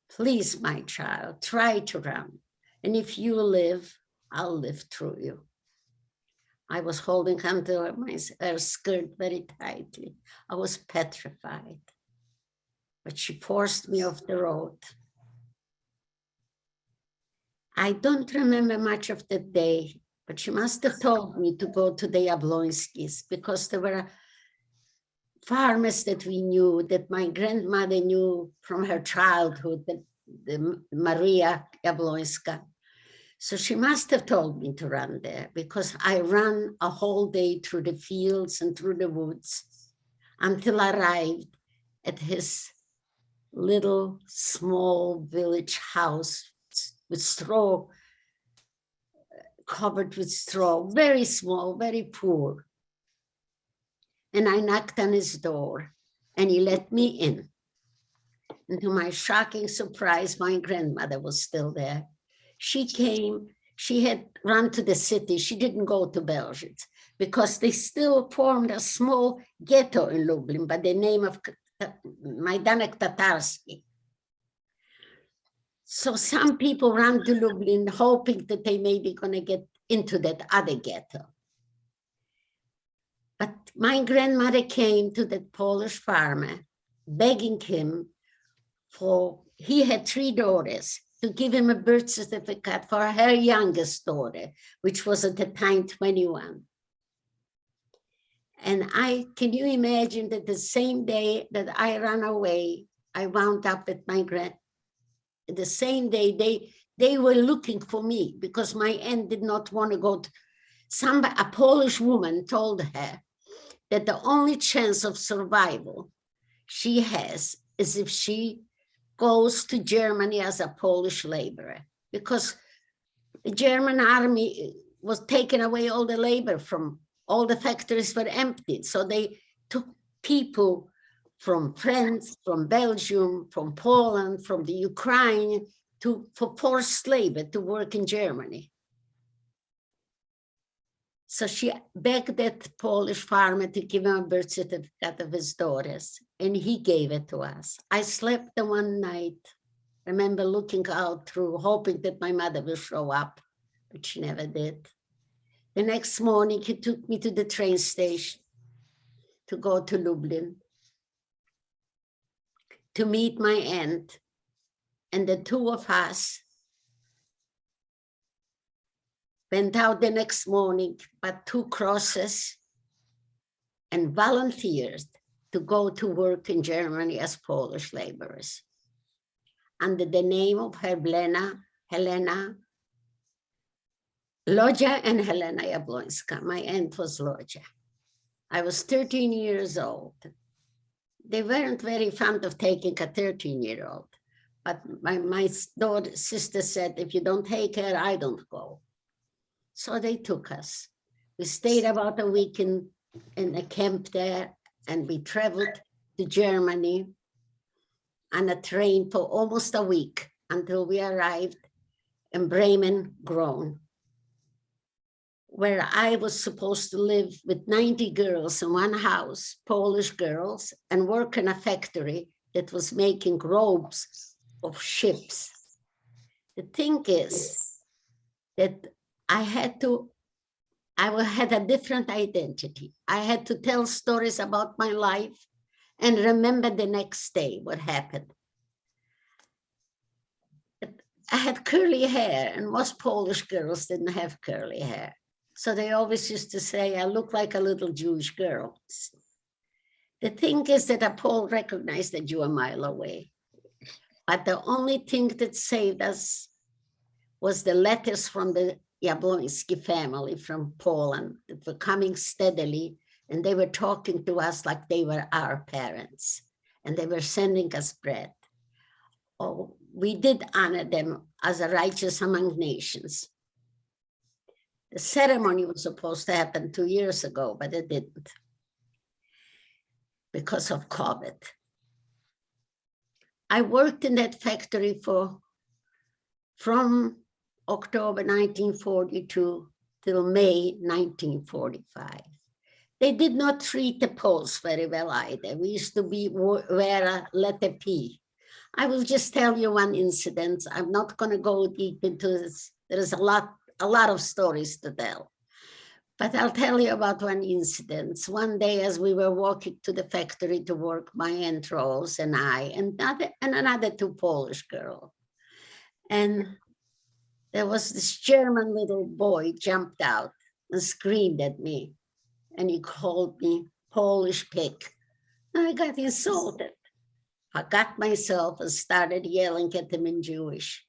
Please, my child, try to run. And if you live, I'll live through you. I was holding onto her skirt very tightly. I was petrified. But she forced me off the road. I don't remember much of the day, but she must have told me to go to the Jablonskis because there were farmers that we knew, that my grandmother knew from her childhood, the Maria Jablonska. So she must have told me to run there because I ran a whole day through the fields and through the woods until I arrived at his little small village house with straw, covered with straw, very small, very poor. And I knocked on his door and he let me in. And to my shocking surprise, my grandmother was still there. She came, she had run to the city. She didn't go to Belgium because they still formed a small ghetto in Lublin by the name of Majdanek Tatarski. So some people ran to Lublin hoping that they may be going to get into that other ghetto. But my grandmother came to that Polish farmer, begging him for, he had 3 daughters, to give him a birth certificate for her youngest daughter, which was at the time 21. And can you imagine that the same day that I ran away, I wound up at my the same day they were looking for me because my aunt did not want to go to, a Polish woman told her that the only chance of survival she has is if she goes to Germany as a Polish laborer, because the German army was taking away all the labor from all the factories were emptied. So they took people from France, from Belgium, from Poland, from the Ukraine for forced labor to work in Germany. So she begged that Polish farmer to give him a birth certificate of his daughters, and he gave it to us. I slept the one night, remember looking out through, hoping that my mother will show up, but she never did. The next morning, he took me to the train station to go to Lublin to meet my aunt, and the 2 of us went out the next morning, but 2 crosses, and volunteered to go to work in Germany as Polish laborers under the name of Helena, Lodzia and Helena Jablonska. My aunt was Lodzia. I was 13 years old. They weren't very fond of taking a 13-year-old, but my sister said, if you don't take her, I don't go. So they took us. We stayed about a week in a camp there, and we traveled to Germany on a train for almost a week until we arrived in Bremen, Grown, where I was supposed to live with 90 girls in one house, Polish girls, and work in a factory that was making robes of ships. The thing is that I had a different identity. I had to tell stories about my life and remember the next day what happened. I had curly hair, and most Polish girls didn't have curly hair. So they always used to say, I look like a little Jewish girl. The thing is that a Pole recognized a Jew a mile away. But the only thing that saved us was the letters from the Jablonski family from Poland that were coming steadily, and they were talking to us like they were our parents, and they were sending us bread. Oh, we did honor them as a righteous among nations. The ceremony was supposed to happen 2 years ago, but it didn't because of COVID. I worked in that factory from October 1942 till May 1945. They did not treat the Poles very well either. We used to wear a letter P. I will just tell you one incident. I'm not going to go deep into this. There is a lot a lot of stories to tell. But I'll tell you about one incident. One day as we were walking to the factory to work, my Aunt Rose and I, and another two Polish girls. And there was this German little boy jumped out and screamed at me. And he called me Polish pig. And I got insulted. I got myself and started yelling at him in Jewish.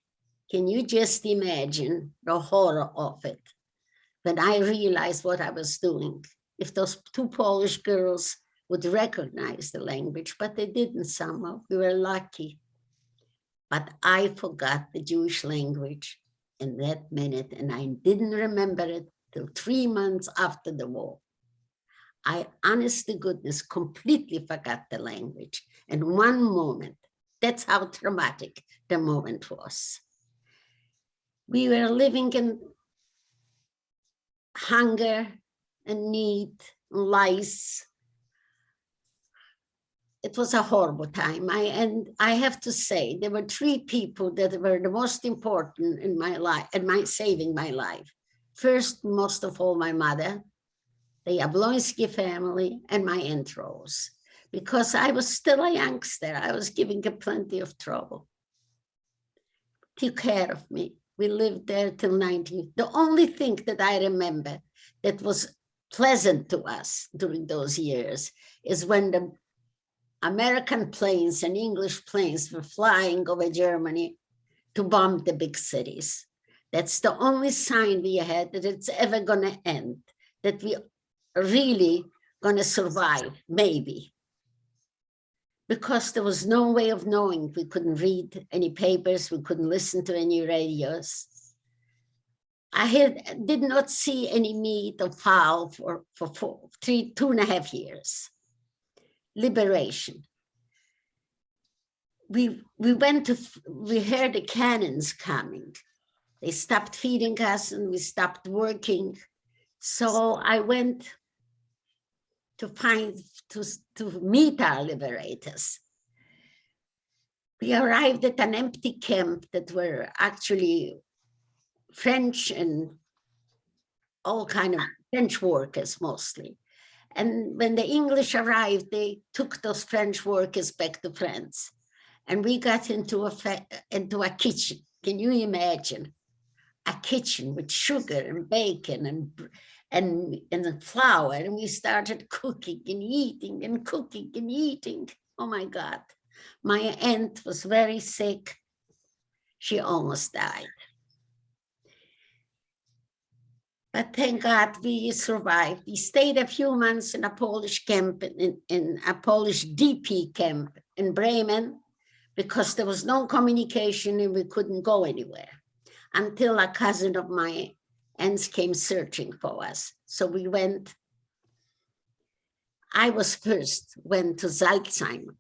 Can you just imagine the horror of it? When I realized what I was doing, if those two Polish girls would recognize the language, but they didn't somehow, we were lucky. But I forgot the Jewish language in that minute, and I didn't remember it till 3 months after the war. I, honest to goodness, completely forgot the language in one moment. That's how traumatic the moment was. We were living in hunger and need, lice. It was a horrible time. And I have to say, there were 3 people that were the most important in my life, and saving my life. First, most of all, my mother, the Jablonski family, and my Aunt Rose. Because I was still a youngster, I was giving her plenty of trouble. Took care of me. We lived there till 19. The only thing that I remember that was pleasant to us during those years is when the American planes and English planes were flying over Germany to bomb the big cities. That's the only sign we had that it's ever going to end, that we are really going to survive, maybe. Because there was no way of knowing. We couldn't read any papers, we couldn't listen to any radios. I did not see any meat or fowl for 2.5 years. Liberation. We heard the cannons coming. They stopped feeding us and we stopped working. So I went to meet our liberators. We arrived at an empty camp that were actually French and all kind of French workers mostly. And when the English arrived, they took those French workers back to France. And we got into a kitchen. Can you imagine? A kitchen with sugar and bacon and flour. And we started cooking and eating and cooking and eating. Oh my God. My aunt was very sick. She almost died. But thank God we survived. We stayed a few months in a Polish camp, in a Polish DP camp in Bremen, because there was no communication and we couldn't go anywhere until a cousin of my aunt's came searching for us. So we went. I went to Salzheim,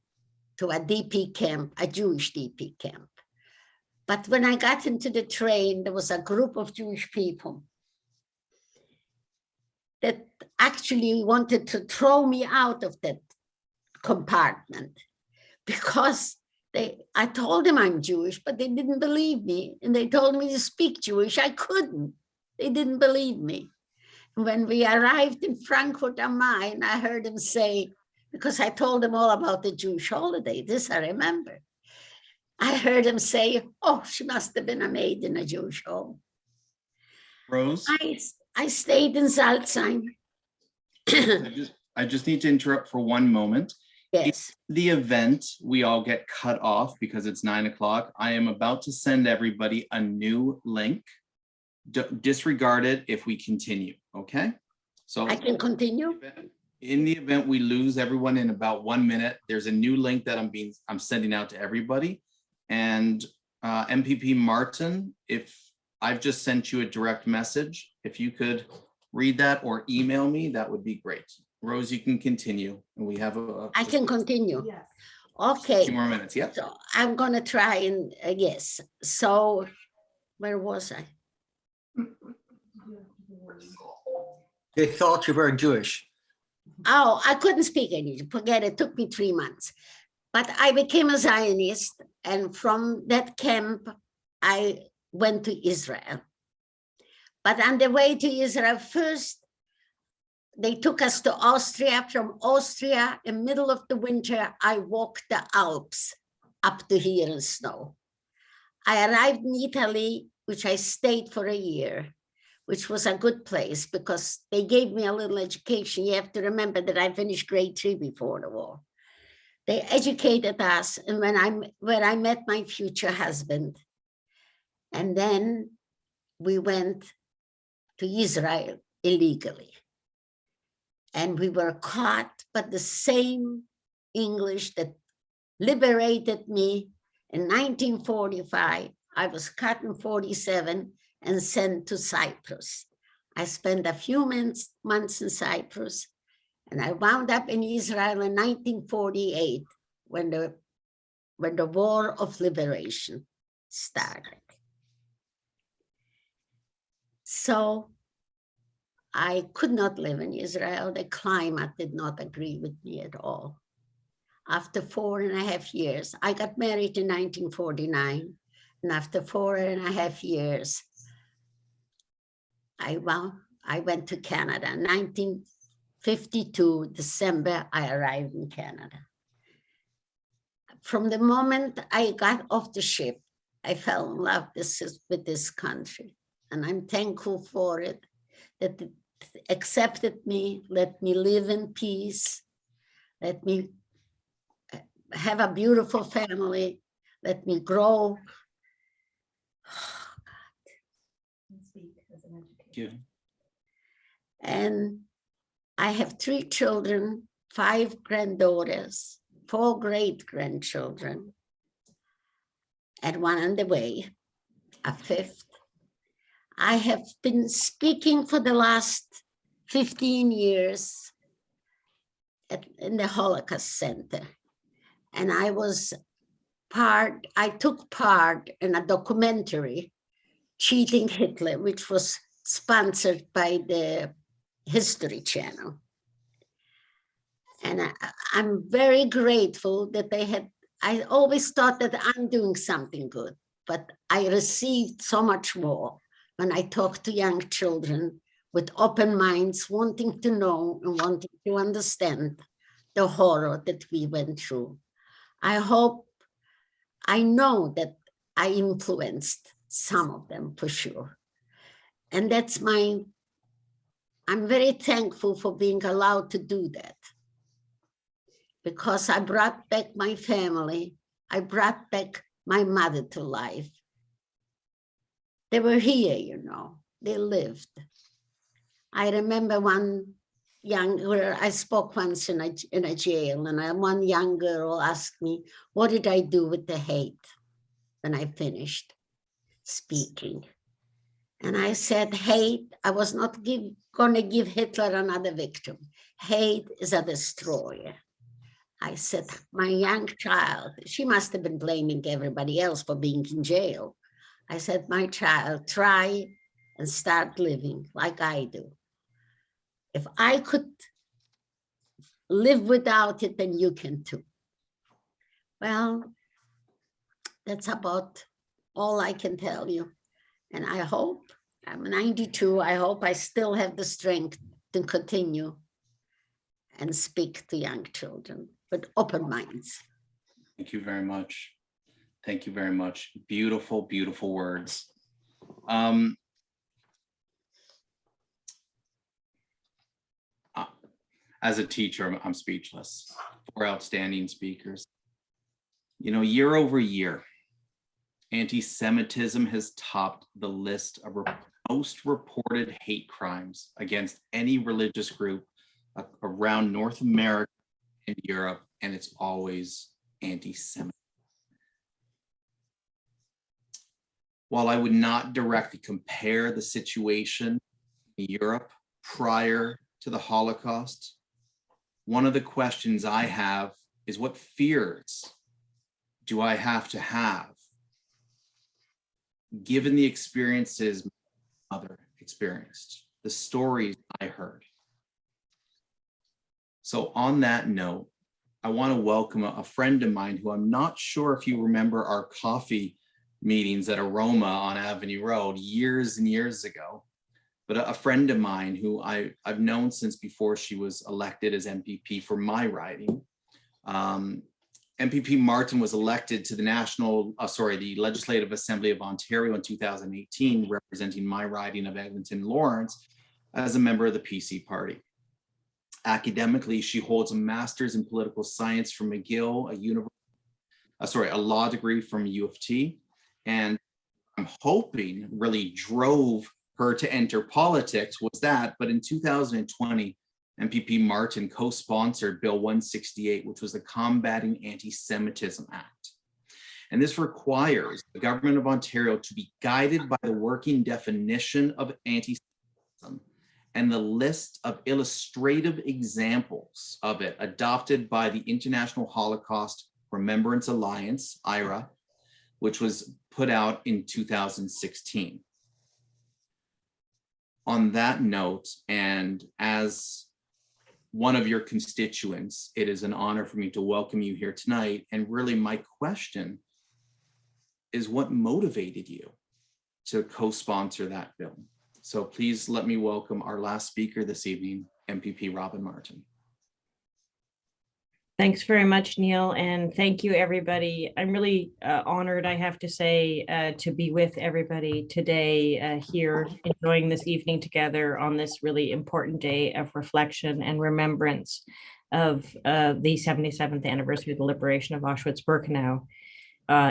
to a DP camp, a Jewish DP camp. But when I got into the train, there was a group of Jewish people that actually wanted to throw me out of that compartment because I told them I'm Jewish, but they didn't believe me. And they told me to speak Jewish. I couldn't. They didn't believe me. When we arrived in Frankfurt am Main, I heard them say, because I told them all about the Jewish holiday, this I remember. I heard them say, oh, she must have been a maid in a Jewish home. Rose? I stayed in Salzheim. I just need to interrupt for one moment. Yes. In the event we all get cut off because it's 9 o'clock, I am about to send everybody a new link. Disregard it if we continue, okay? So I can continue. In the event we lose everyone in about 1 minute, there's a new link that I'm sending out to everybody. And MPP Martin, if I've just sent you a direct message, if you could read that or email me, that would be great. Rose, you can continue. And we have I can continue. Yes. Okay. 2 more minutes, yeah. So I'm going to try and yes. So where was I? They thought you were Jewish. Oh, I couldn't speak English. Forget it. It took me 3 months. But I became a Zionist. And from that camp, I went to Israel. But on the way to Israel, first, they took us to Austria. From Austria, in the middle of the winter, I walked the Alps up to here in snow. I arrived in Italy, which I stayed for a year, which was a good place because they gave me a little education. You have to remember that I finished grade 3 before the war. They educated us, and when I met my future husband, and then we went to Israel illegally. And we were caught by the same English that liberated me in 1945. I was caught in 47 and sent to Cyprus. I spent a few months in Cyprus, and I wound up in Israel in 1948 when the War of Liberation started. So I could not live in Israel. The climate did not agree with me at all. After 4.5 years, I got married in 1949. And after 4.5 years, I went to Canada. 1952, December, I arrived in Canada. From the moment I got off the ship, I fell in love with this country. And I'm thankful for it, that it accepted me, let me live in peace, let me have a beautiful family, let me grow. And I have 3 children, 5 granddaughters, 4 great-grandchildren, and 1 on the way, a 5th. I have been speaking for the last 15 years in the Holocaust Center. And I took part in a documentary, Cheating Hitler, which was sponsored by the History Channel. And I'm very grateful that I always thought that I'm doing something good, but I received so much more when I talk to young children with open minds, wanting to know and wanting to understand the horror that we went through. I know that I influenced some of them for sure. And I'm very thankful for being allowed to do that, because I brought back my family. I brought back my mother to life. They were here, they lived. I remember one young girl, I spoke once in a jail, and one young girl asked me, what did I do with the hate when I finished speaking? And I said, hate, I was not going to give Hitler another victim. Hate is a destroyer. I said, my young child, she must have been blaming everybody else for being in jail. I said, my child, try and start living like I do. If I could live without it, then you can too. Well, that's about all I can tell you. And I hope, I'm 92, I hope I still have the strength to continue and speak to young children with open minds. Thank you very much. Thank you very much. Beautiful, beautiful words. As a teacher, I'm speechless. 4 outstanding speakers. Year over year, anti-Semitism has topped the list of most reported hate crimes against any religious group around North America and Europe, and it's always anti-Semitic. While I would not directly compare the situation in Europe prior to the Holocaust, one of the questions I have is, what fears do I have to have given the experiences my mother experienced, the stories I heard? So on that note, I want to welcome a friend of mine who I'm not sure if you remember our coffee meetings at Aroma on Avenue Road years and years ago. but a friend of mine who I've known since before she was elected as MPP for my riding. MPP Martin was elected to the the Legislative Assembly of Ontario in 2018, representing my riding of Eglinton Lawrence as a member of the PC party. Academically, she holds a master's in political science from McGill, a law degree from U of T, and I'm hoping really drove her to enter politics was that, but in 2020, MPP Martin co-sponsored Bill 168, which was the Combating Anti-Semitism Act. And this requires the government of Ontario to be guided by the working definition of anti-Semitism and the list of illustrative examples of it adopted by the International Holocaust Remembrance Alliance, IRA, which was put out in 2016. On that note, and as one of your constituents, it is an honor for me to welcome you here tonight. And really my question is, what motivated you to co-sponsor that bill? So please let me welcome our last speaker this evening, MPP Robin Martin. Thanks very much, Neil, and thank you, everybody. I'm really honored, I have to say, to be with everybody today here, enjoying this evening together on this really important day of reflection and remembrance of the 77th anniversary of the liberation of Auschwitz-Birkenau,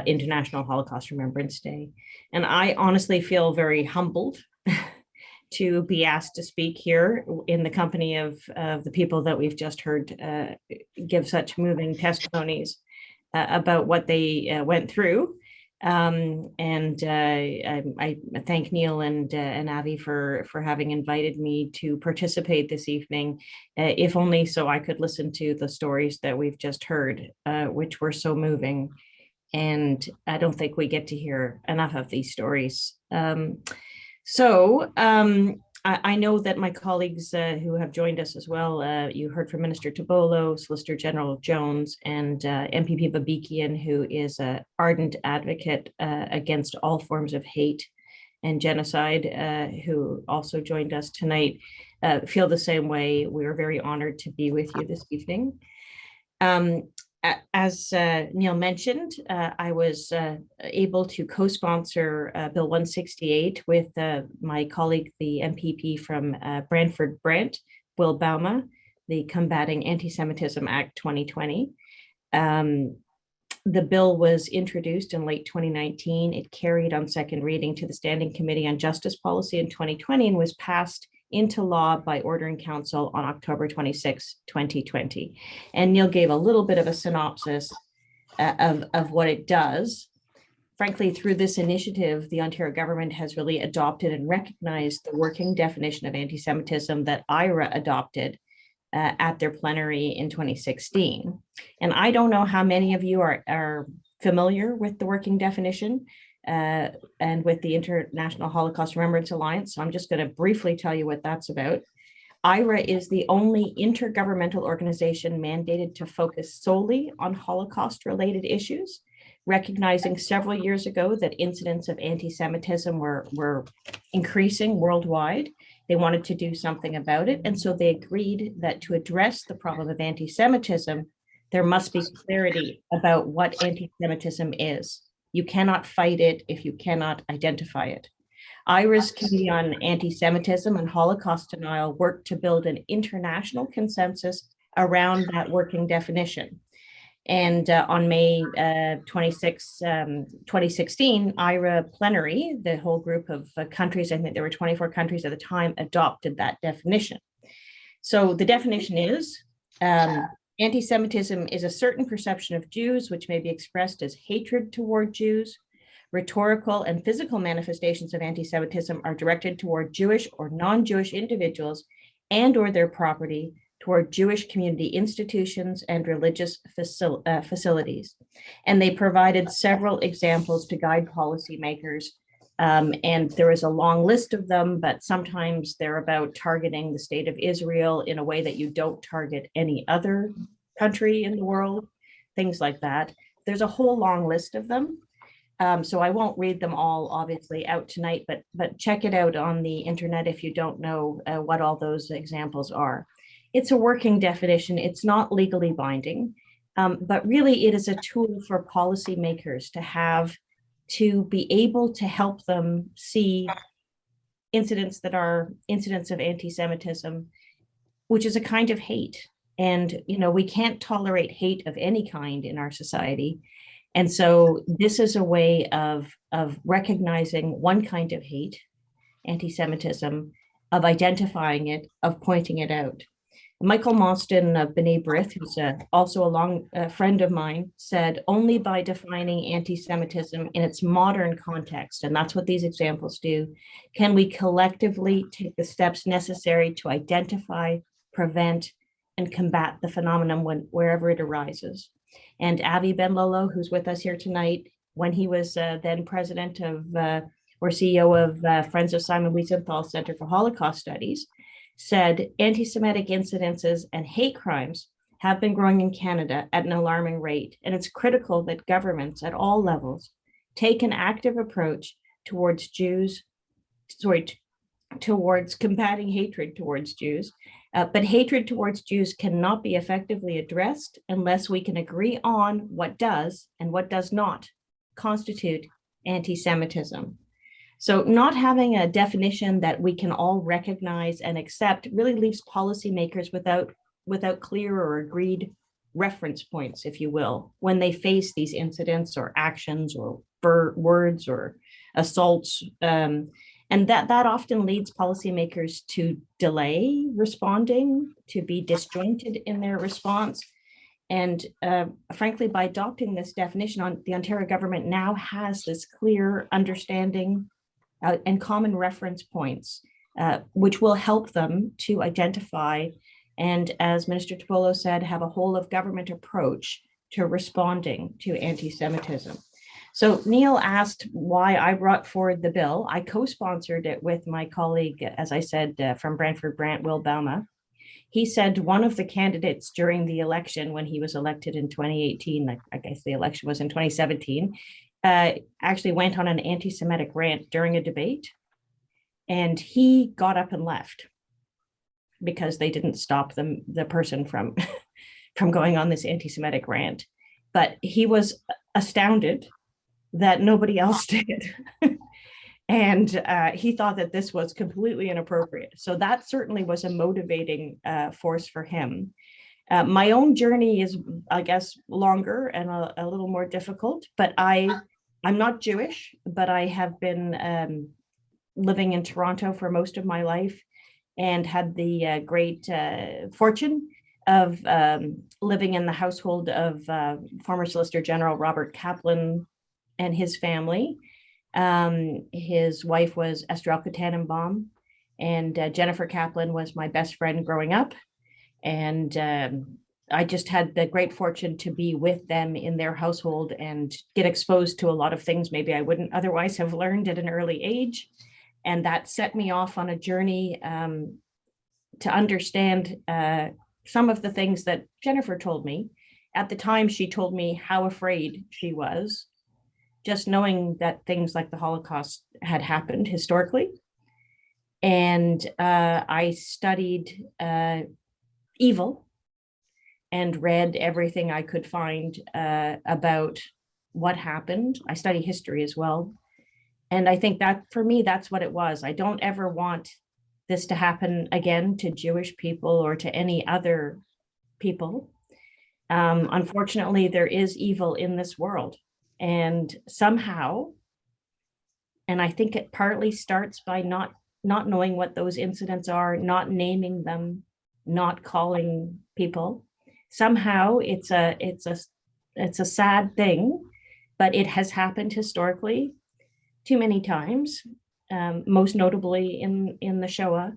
International Holocaust Remembrance Day. And I honestly feel very humbled to be asked to speak here in the company of the people that we've just heard give such moving testimonies about what they went through. I thank Neil and Avi for having invited me to participate this evening, if only so I could listen to the stories that we've just heard, which were so moving. And I don't think we get to hear enough of these stories. I know that my colleagues who have joined us as well, you heard from Minister Tabolo, Solicitor General Jones, and MPP Babikian, who is an ardent advocate against all forms of hate and genocide, who also joined us tonight, feel the same way. We're very honored to be with you this evening. As Neil mentioned, I was able to co-sponsor Bill 168 with my colleague, the MPP from Brantford Brent, Will Bauma, the Combating Anti-Semitism Act 2020. The bill was introduced in late 2019. It carried on second reading to the Standing Committee on Justice Policy in 2020 and was passed into law by order in council on October 26, 2020. And Neil gave a little bit of a synopsis of what it does. Frankly, through this initiative, the Ontario government has really adopted and recognized the working definition of anti-Semitism that IRA adopted at their plenary in 2016. And I don't know how many of you are familiar with the working definition and with the International Holocaust Remembrance Alliance. So I'm just going to briefly tell you what that's about. IRA is the only intergovernmental organization mandated to focus solely on Holocaust-related issues, recognizing several years ago that incidents of anti-Semitism were increasing worldwide. They wanted to do something about it. And so they agreed that to address the problem of anti-Semitism, there must be clarity about what anti-Semitism is. You cannot fight it if you cannot identify it. IRA's Committee on Anti-Semitism and Holocaust Denial worked to build an international consensus around that working definition. And on May 26, 2016, IRA plenary, the whole group of countries, I think there were 24 countries at the time, adopted that definition. So the definition is, anti-Semitism is a certain perception of Jews which may be expressed as hatred toward Jews. Rhetorical and physical manifestations of anti-Semitism are directed toward Jewish or non-Jewish individuals and or their property, toward Jewish community institutions and religious facilities. And they provided several examples to guide policymakers. And there is a long list of them, but sometimes they're about targeting the state of Israel in a way that you don't target any other country in the world, things like that. There's a whole long list of them. So I won't read them all obviously out tonight, but check it out on the internet if you don't know what all those examples are. It's a working definition. It's not legally binding, but really it is a tool for policymakers to be able to help them see incidents that are incidents of anti-Semitism, which is a kind of hate. And, we can't tolerate hate of any kind in our society. And so this is a way of recognizing one kind of hate, anti-Semitism, of identifying it, of pointing it out. Michael Mostyn of B'nai B'rith, who's also a friend of mine, said, only by defining anti-Semitism in its modern context, and that's what these examples do, can we collectively take the steps necessary to identify, prevent, and combat the phenomenon wherever it arises. And Avi Ben-Lolo, who's with us here tonight, when he was then president of or CEO of Friends of Simon Wiesenthal Center for Holocaust Studies, said anti-Semitic incidences and hate crimes have been growing in Canada at an alarming rate. And it's critical that governments at all levels take an active approach towards towards combating hatred towards Jews. But hatred towards Jews cannot be effectively addressed unless we can agree on what does and what does not constitute anti-Semitism. So not having a definition that we can all recognize and accept really leaves policymakers without clear or agreed reference points, if you will, when they face these incidents or actions or words or assaults. And that often leads policymakers to delay responding, to be disjointed in their response. And frankly, by adopting this definition, the Ontario government now has this clear understanding and common reference points, which will help them to identify and, as Minister Topolo said, have a whole of government approach to responding to anti-Semitism. So Neil asked why I brought forward the bill. I co-sponsored it with my colleague, as I said, from Brantford Brant, Will Bauma. He said one of the candidates during the election, when he was elected in 2018, I guess the election was in 2017, actually went on an anti-Semitic rant during a debate. And he got up and left because they didn't stop the person from, from going on this anti-Semitic rant. But he was astounded that nobody else did. And he thought that this was completely inappropriate. So that certainly was a motivating force for him. My own journey is, I guess, longer and a little more difficult, but I'm not Jewish, but I have been living in Toronto for most of my life and had the great fortune of living in the household of former Solicitor General Robert Kaplan and his family. His wife was Estrella Tannenbaum, and Jennifer Kaplan was my best friend growing up. And I just had the great fortune to be with them in their household and get exposed to a lot of things maybe I wouldn't otherwise have learned at an early age. And that set me off on a journey to understand some of the things that Jennifer told me. At the time, she told me how afraid she was, just knowing that things like the Holocaust had happened historically. And I studied evil and read everything I could find about what happened. I study history as well. And I think that for me, that's what it was. I don't ever want this to happen again to Jewish people or to any other people. Unfortunately, there is evil in this world. And somehow, and I think it partly starts by not knowing what those incidents are, not naming them, not calling people. Somehow it's a sad thing, but it has happened historically too many times, most notably in the Shoah.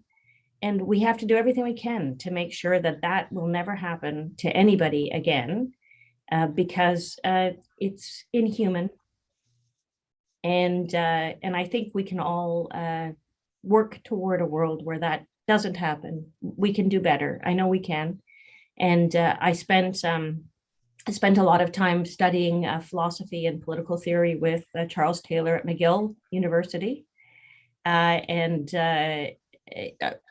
And we have to do everything we can to make sure that that will never happen to anybody again, because it's inhuman. And I think we can all work toward a world where that doesn't happen. We can do better. I know we can. And I spent I spent a lot of time studying philosophy and political theory with Charles Taylor at McGill University, and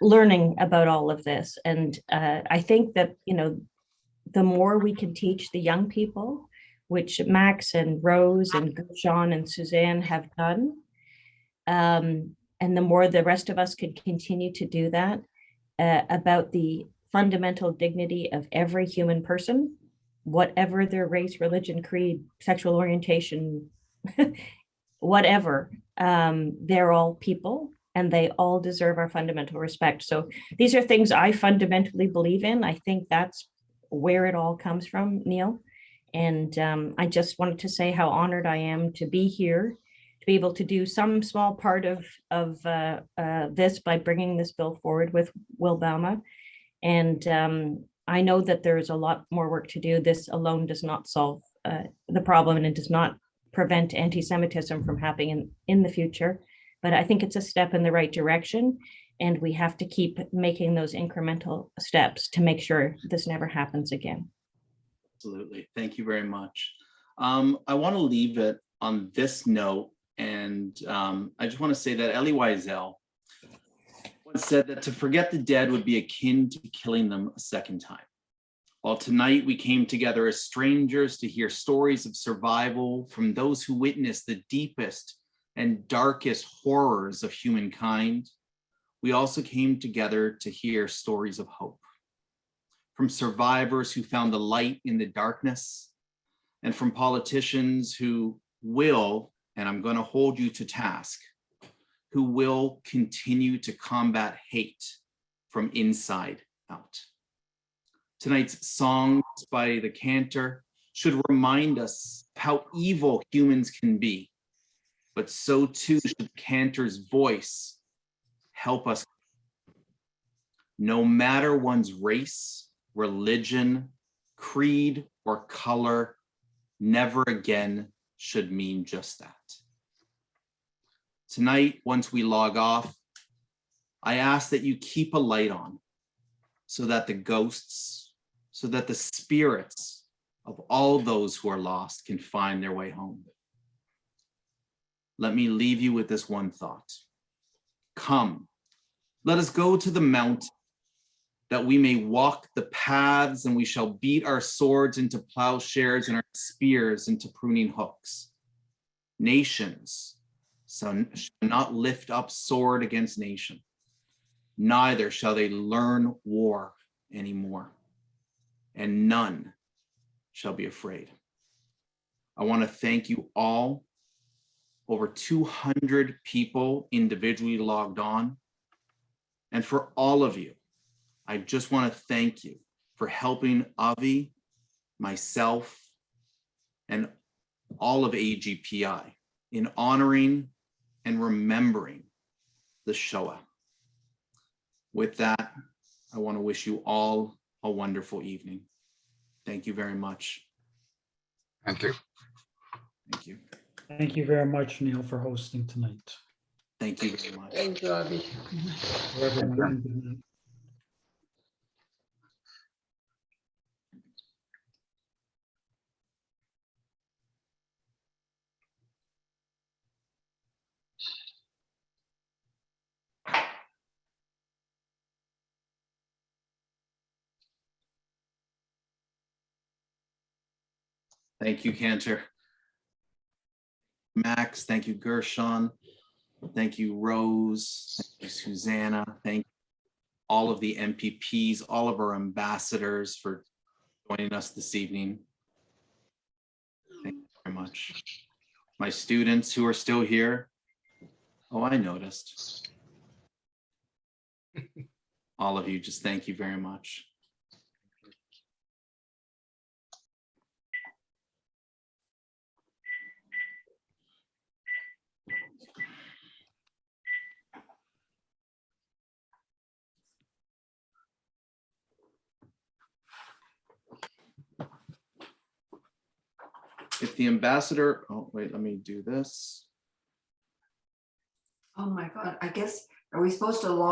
learning about all of this. And I think that, the more we can teach the young people, which Max and Rose and Gershon and Suzanne have done, and the more the rest of us could continue to do that, about the fundamental dignity of every human person, whatever their race, religion, creed, sexual orientation, whatever, they're all people and they all deserve our fundamental respect. So these are things I fundamentally believe in. I think that's where it all comes from, Neil. And I just wanted to say how honored I am to be here, to be able to do some small part of this by bringing this bill forward with Will Bama. And I know that there's a lot more work to do. This alone does not solve the problem, and it does not prevent anti-Semitism from happening in the future. But I think it's a step in the right direction, and we have to keep making those incremental steps to make sure this never happens again. Absolutely. Thank you very much. I want to leave it on this note, and I just want to say that Elie Wiesel once said that to forget the dead would be akin to killing them a second time. While tonight we came together as strangers to hear stories of survival from those who witnessed the deepest and darkest horrors of humankind, we also came together to hear stories of hope from survivors who found the light in the darkness, and from politicians who will, and I'm going to hold you to task, who will continue to combat hate from inside out. Tonight's songs by the cantor should remind us how evil humans can be, but so too should the cantor's voice help us. No matter one's race, religion, creed, or color, never again should mean just that. Tonight, once we log off, I ask that you keep a light on so that the ghosts, so that the spirits of all those who are lost can find their way home. Let me leave you with this one thought. Come, let us go to the mountain, that we may walk the paths, and we shall beat our swords into plowshares and our spears into pruning hooks. Nations shall not lift up sword against nation, neither shall they learn war anymore, and none shall be afraid. I want to thank you all, over 200 people individually logged on, and for all of you, I just want to thank you for helping Avi, myself, and all of AGPI in honoring and remembering the Shoah. With that, I want to wish you all a wonderful evening. Thank you very much. Thank you. Thank you. Thank you very much, Neil, for hosting tonight. Thank you very much. Thank you, Avi. For everyone, good night. Thank you, Cantor. Max, thank you, Gershon. Thank you, Rose. Thank you, Susanna. Thank you, all of the MPPs, all of our ambassadors for joining us this evening. Thank you very much. My students who are still here. Oh, I noticed. All of you, just thank you very much. If the ambassador, oh wait, let me do this. Oh my God, I guess, are we supposed to log